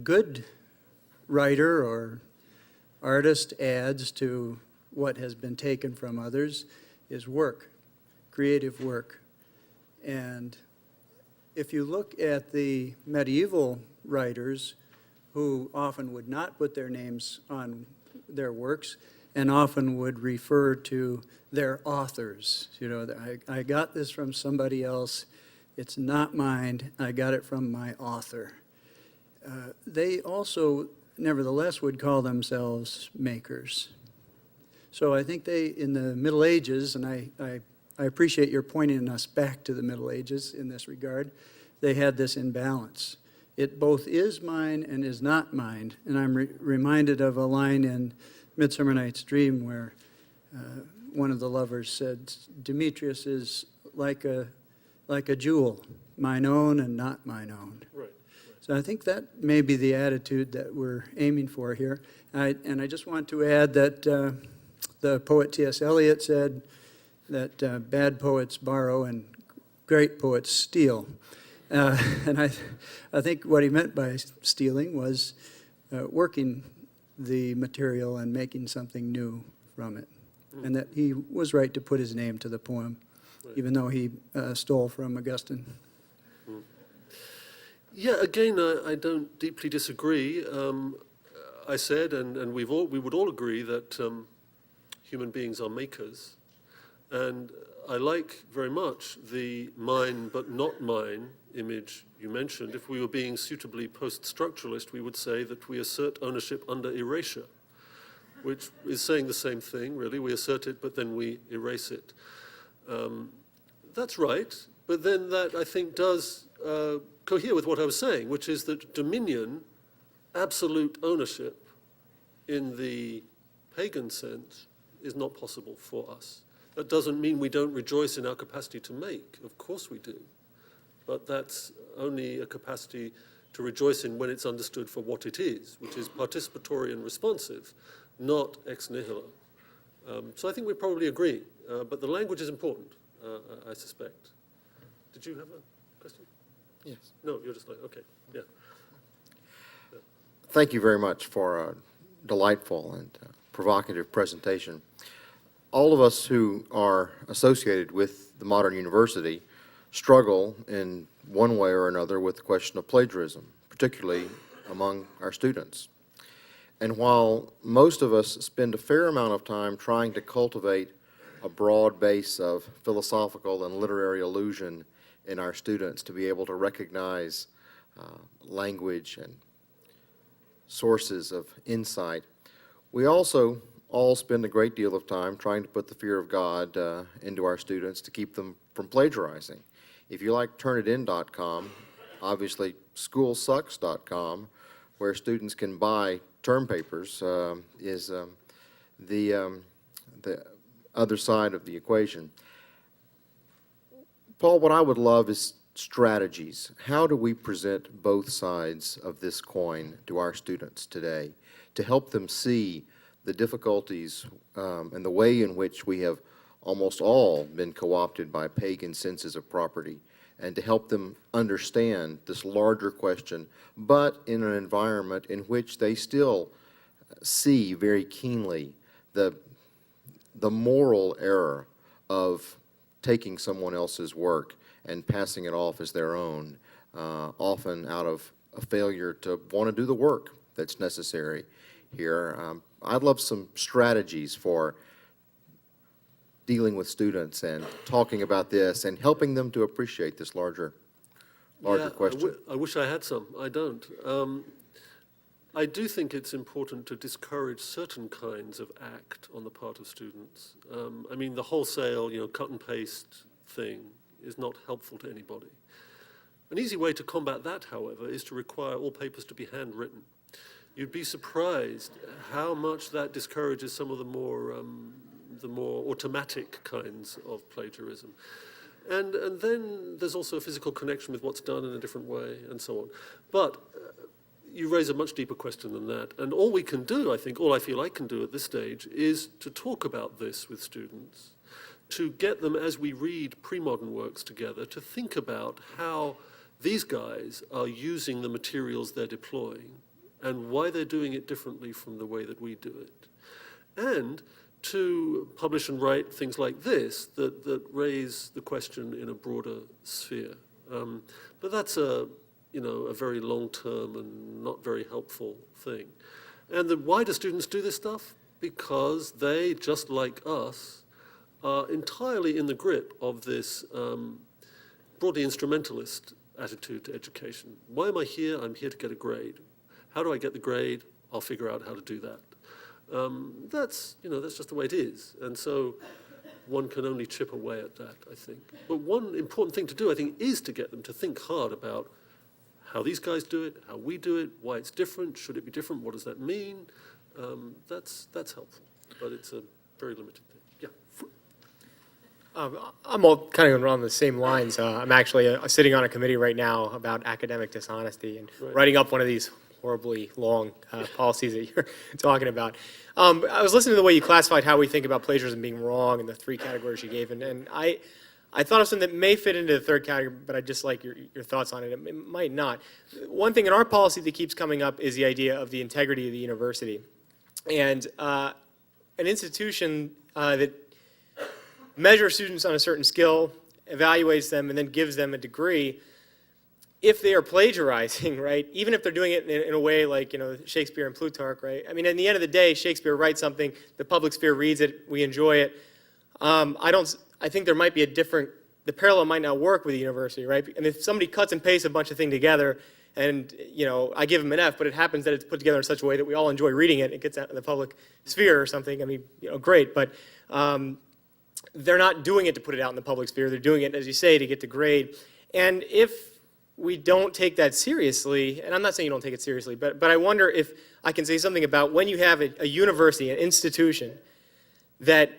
good writer or artist adds to what has been taken from others is work, creative work. And if you look at the medieval writers who often would not put their names on their works and often would refer to their authors, I got this from somebody else, it's not mine, I got it from my author. They also, nevertheless, would call themselves makers. So I think they, in the Middle Ages, and I appreciate your pointing us back to the Middle Ages in this regard, they had this imbalance. it both is mine and is not mine. And I'm reminded of a line in Midsummer Night's Dream where one of the lovers said, Demetrius is like a jewel, mine own and not mine own. Right. So I think that may be the attitude that we're aiming for here. And I just want to add that the poet T.S. Eliot said that bad poets borrow and great poets steal. And I think what he meant by stealing was working the material and making something new from it. And that he was right to put his name to the poem, even though he stole from Augustine. Yeah, again, I don't deeply disagree. I said, and we would all agree that human beings are makers. And I like very much the mine but not mine image you mentioned. If we were being suitably post-structuralist, we would say that we assert ownership under erasure, which is saying the same thing, really. We assert it, but then we erase it. That's right, but then that, I think, does cohere with what I was saying, which is that dominion, absolute ownership, in the pagan sense, is not possible for us. That doesn't mean we don't rejoice in our capacity to make. Of course we do. But that's only a capacity to rejoice in when it's understood for what it is, which is participatory and responsive, not ex nihilo. So I think we probably agree. But the language is important, I suspect. Did you have a question? Yes. No, you're just like, okay, yeah. Thank you very much for a delightful and provocative presentation. All of us who are associated with the modern university struggle in one way or another with the question of plagiarism, particularly among our students. And while most of us spend a fair amount of time trying to cultivate a broad base of philosophical and literary illusion in our students to be able to recognize language and sources of insight, we also all spend a great deal of time trying to put the fear of God into our students to keep them from plagiarizing. If you like Turnitin.com, obviously schoolsucks.com, where students can buy term papers, is the other side of the equation. Paul, what I would love is strategies. How do we present both sides of this coin to our students today to help them see the difficulties and the way in which we have almost all been co-opted by pagan senses of property, and to help them understand this larger question, but in an environment in which they still see very keenly the moral error of taking someone else's work and passing it off as their own, often out of a failure to want to do the work that's necessary here. I'd love some strategies for dealing with students and talking about this and helping them to appreciate this larger question. I wish I had some. I don't. I do think it's important to discourage certain kinds of act on the part of students. I mean, the wholesale, cut and paste thing is not helpful to anybody. An easy way to combat that, however, is to require all papers to be handwritten. You'd be surprised how much that discourages some of the more automatic kinds of plagiarism. And then there's also a physical connection with what's done in a different way and so on. But you raise a much deeper question than that. And all we can do, I think, all I feel I can do at this stage is to talk about this with students, to get them, as we read pre-modern works together, to think about how these guys are using the materials they're deploying and why they're doing it differently from the way that we do it. And to publish and write things like this that raise the question in a broader sphere. But that's a very long-term and not very helpful thing. And why do students do this stuff? Because they, just like us, are entirely in the grip of this broadly instrumentalist attitude to education. Why am I here? I'm here to get a grade. How do I get the grade? I'll figure out how to do that. That's just the way it is. And so one can only chip away at that, I think. But one important thing to do, I think, is to get them to think hard about how these guys do it, how we do it, why it's different, should it be different, what does that mean? That's helpful, but it's a very limited thing. Yeah. I'm all kind of on the same lines. I'm actually sitting on a committee right now about academic dishonesty and writing up one of these horribly long policies that you're talking about. I was listening to the way you classified how we think about plagiarism being wrong and the three categories you gave, and I thought of something that may fit into the third category, but I'd just like your thoughts on it. It might not. One thing in our policy that keeps coming up is the idea of the integrity of the university. And an institution that measures students on a certain skill, evaluates them, and then gives them a degree, if they are plagiarizing, right, even if they're doing it in a way like, Shakespeare and Plutarch, right? I mean, at the end of the day, Shakespeare writes something, the public sphere reads it, we enjoy it. I think there might be the parallel might not work with the university, right? And if somebody cuts and pastes a bunch of things together, and, I give them an F, but it happens that it's put together in such a way that we all enjoy reading it, it gets out in the public sphere or something, I mean, great, but they're not doing it to put it out in the public sphere, they're doing it, as you say, to get the grade. And if we don't take that seriously, and I'm not saying you don't take it seriously, but I wonder if I can say something about when you have a university, an institution, that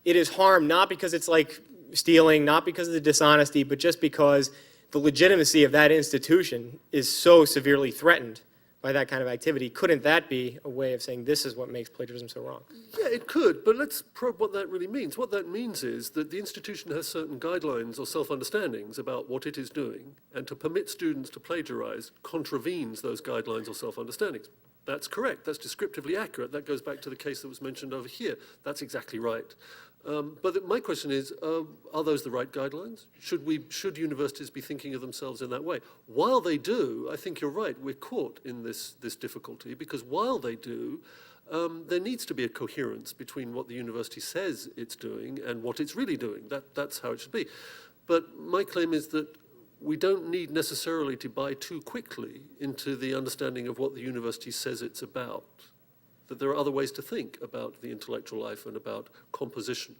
it is harmed not because it's like stealing, not because of the dishonesty, but just because the legitimacy of that institution is so severely threatened by that kind of activity. Couldn't that be a way of saying this is what makes plagiarism so wrong? Yeah, it could, but let's probe what that really means. What that means is that the institution has certain guidelines or self-understandings about what it is doing, and to permit students to plagiarize contravenes those guidelines or self-understandings. That's correct. That's descriptively accurate. That goes back to the case that was mentioned over here. That's exactly right. But my question is, are those the right guidelines? Should universities be thinking of themselves in that way? While they do, I think you're right, we're caught in this difficulty, because while they do, there needs to be a coherence between what the university says it's doing and what it's really doing. That's how it should be. But my claim is that we don't need necessarily to buy too quickly into the understanding of what the university says it's about. That there are other ways to think about the intellectual life and about composition.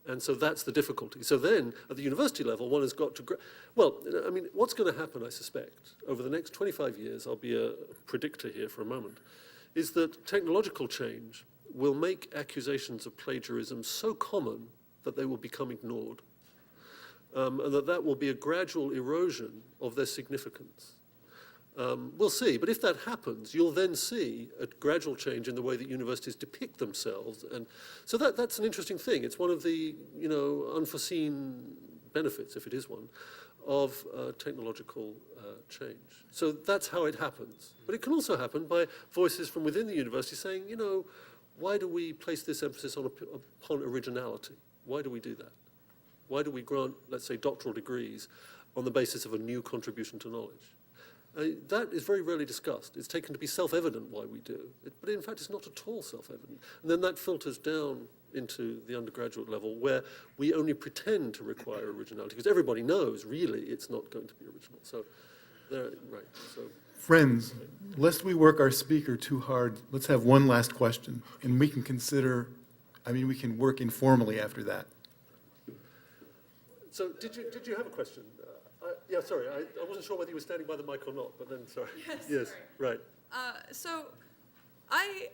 And so that's the difficulty. So then, at the university level, one has got to, what's going to happen, I suspect, over the next 25 years, I'll be a predictor here for a moment, is that technological change will make accusations of plagiarism so common that they will become ignored. And that will be a gradual erosion of their significance. We'll see, but if that happens, you'll then see a gradual change in the way that universities depict themselves, and so that's an interesting thing. It's one of the unforeseen benefits, if it is one, of technological change. So that's how it happens. But it can also happen by voices from within the university saying, why do we place this emphasis upon originality? Why do we do that? Why do we grant, let's say, doctoral degrees on the basis of a new contribution to knowledge? That is very rarely discussed. It's taken to be self-evident why we do, but in fact it's not at all self-evident. And then that filters down into the undergraduate level where we only pretend to require originality, because everybody knows really it's not going to be original. So, right. So, Friends, lest we work our speaker too hard, let's have one last question, and we can we can work informally after that. So did you have a question? Yeah, sorry, I wasn't sure whether you were standing by the mic or not, but then, sorry. Yes, sorry. Right. So I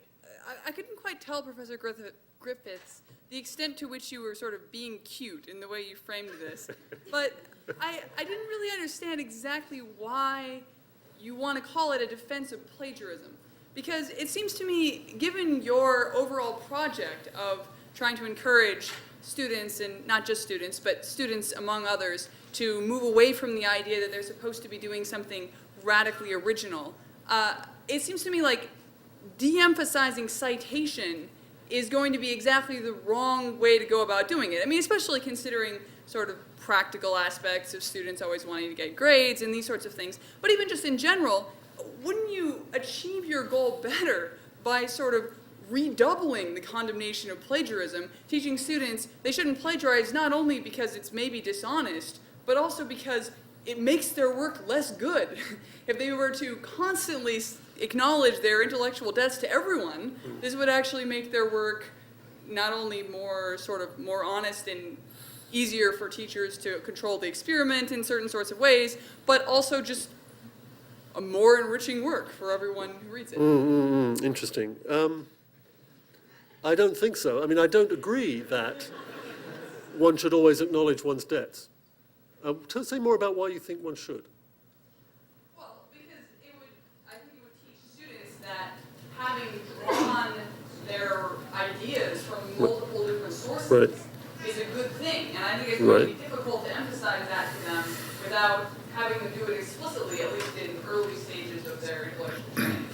couldn't quite tell, Professor Griffiths, the extent to which you were sort of being cute in the way you framed this, but I didn't really understand exactly why you want to call it a defense of plagiarism. Because it seems to me, given your overall project of trying to encourage students, and not just students, but students among others, to move away from the idea that they're supposed to be doing something radically original, it seems to me like de-emphasizing citation is going to be exactly the wrong way to go about doing it. I mean, especially considering sort of practical aspects of students always wanting to get grades and these sorts of things. But even just in general, wouldn't you achieve your goal better by sort of redoubling the condemnation of plagiarism, teaching students they shouldn't plagiarize not only because it's maybe dishonest, but also because it makes their work less good. If they were to constantly acknowledge their intellectual debts to everyone, this would actually make their work not only more honest and easier for teachers to control the experiment in certain sorts of ways, but also just a more enriching work for everyone who reads it. Interesting. I don't think so. I mean, I don't agree that one should always acknowledge one's debts. Say more about why you think one should. Well, because I think it would teach students that having drawn their ideas from multiple different sources Right. is a good thing. And I think it's going to be difficult to emphasize that to them without having them do it explicitly, at least in early stages of their intellectual training.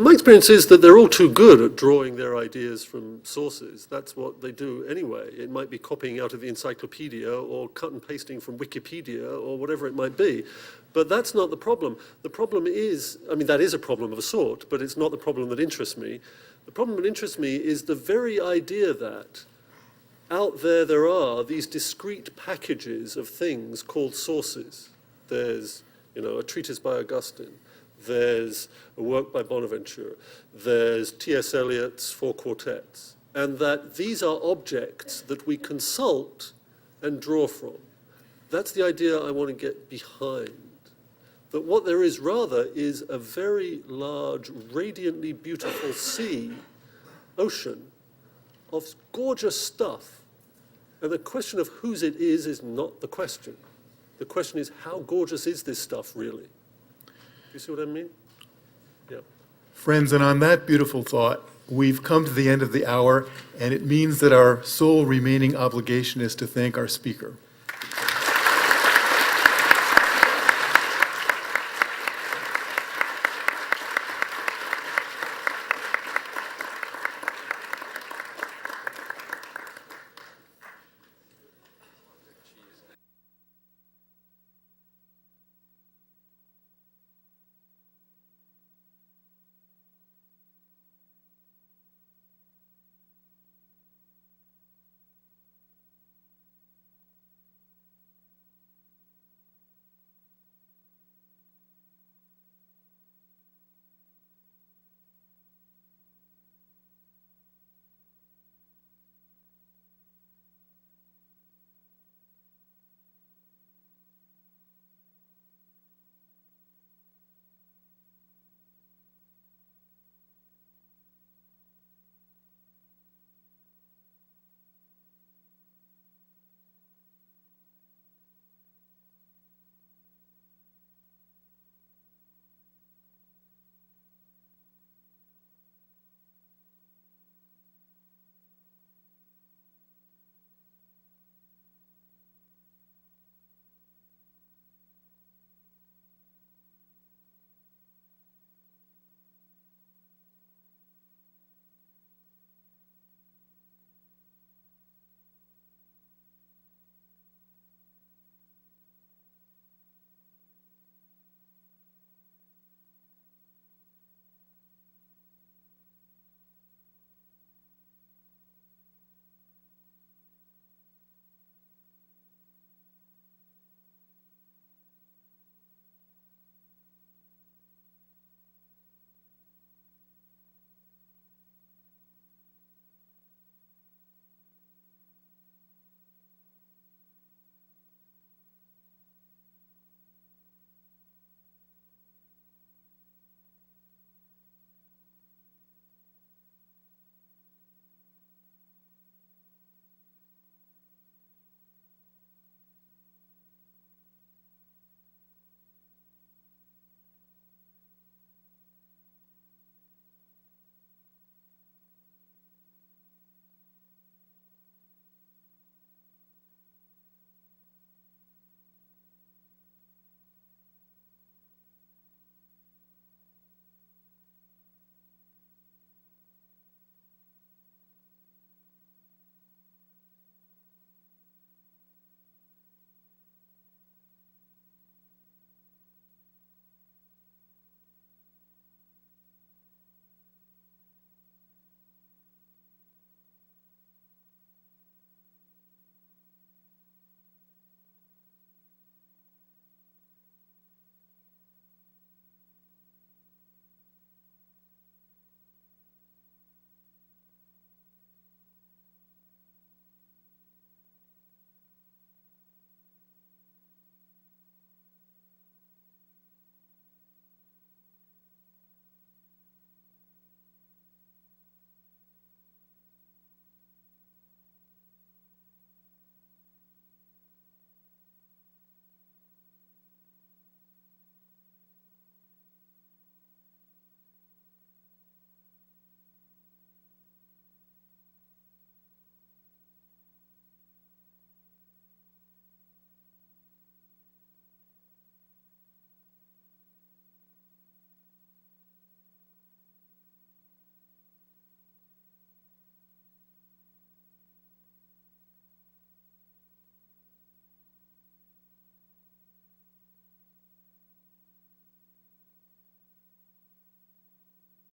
My experience is that they're all too good at drawing their ideas from sources. That's what they do anyway. It might be copying out of the encyclopedia or cut and pasting from Wikipedia or whatever it might be. But that's not the problem. The problem is, I mean, that is a problem of a sort, but it's not the problem that interests me. The problem that interests me is the very idea that out there are these discrete packages of things called sources. There's, a treatise by Augustine. There's a work by Bonaventure. There's T.S. Eliot's Four Quartets. And that these are objects that we consult and draw from. That's the idea I want to get behind. That what there is rather is a very large, radiantly beautiful ocean of gorgeous stuff. And the question of whose it is not the question. The question is, how gorgeous is this stuff really? You see what I mean? Yeah. Friends, and on that beautiful thought, we've come to the end of the hour, and it means that our sole remaining obligation is to thank our speaker.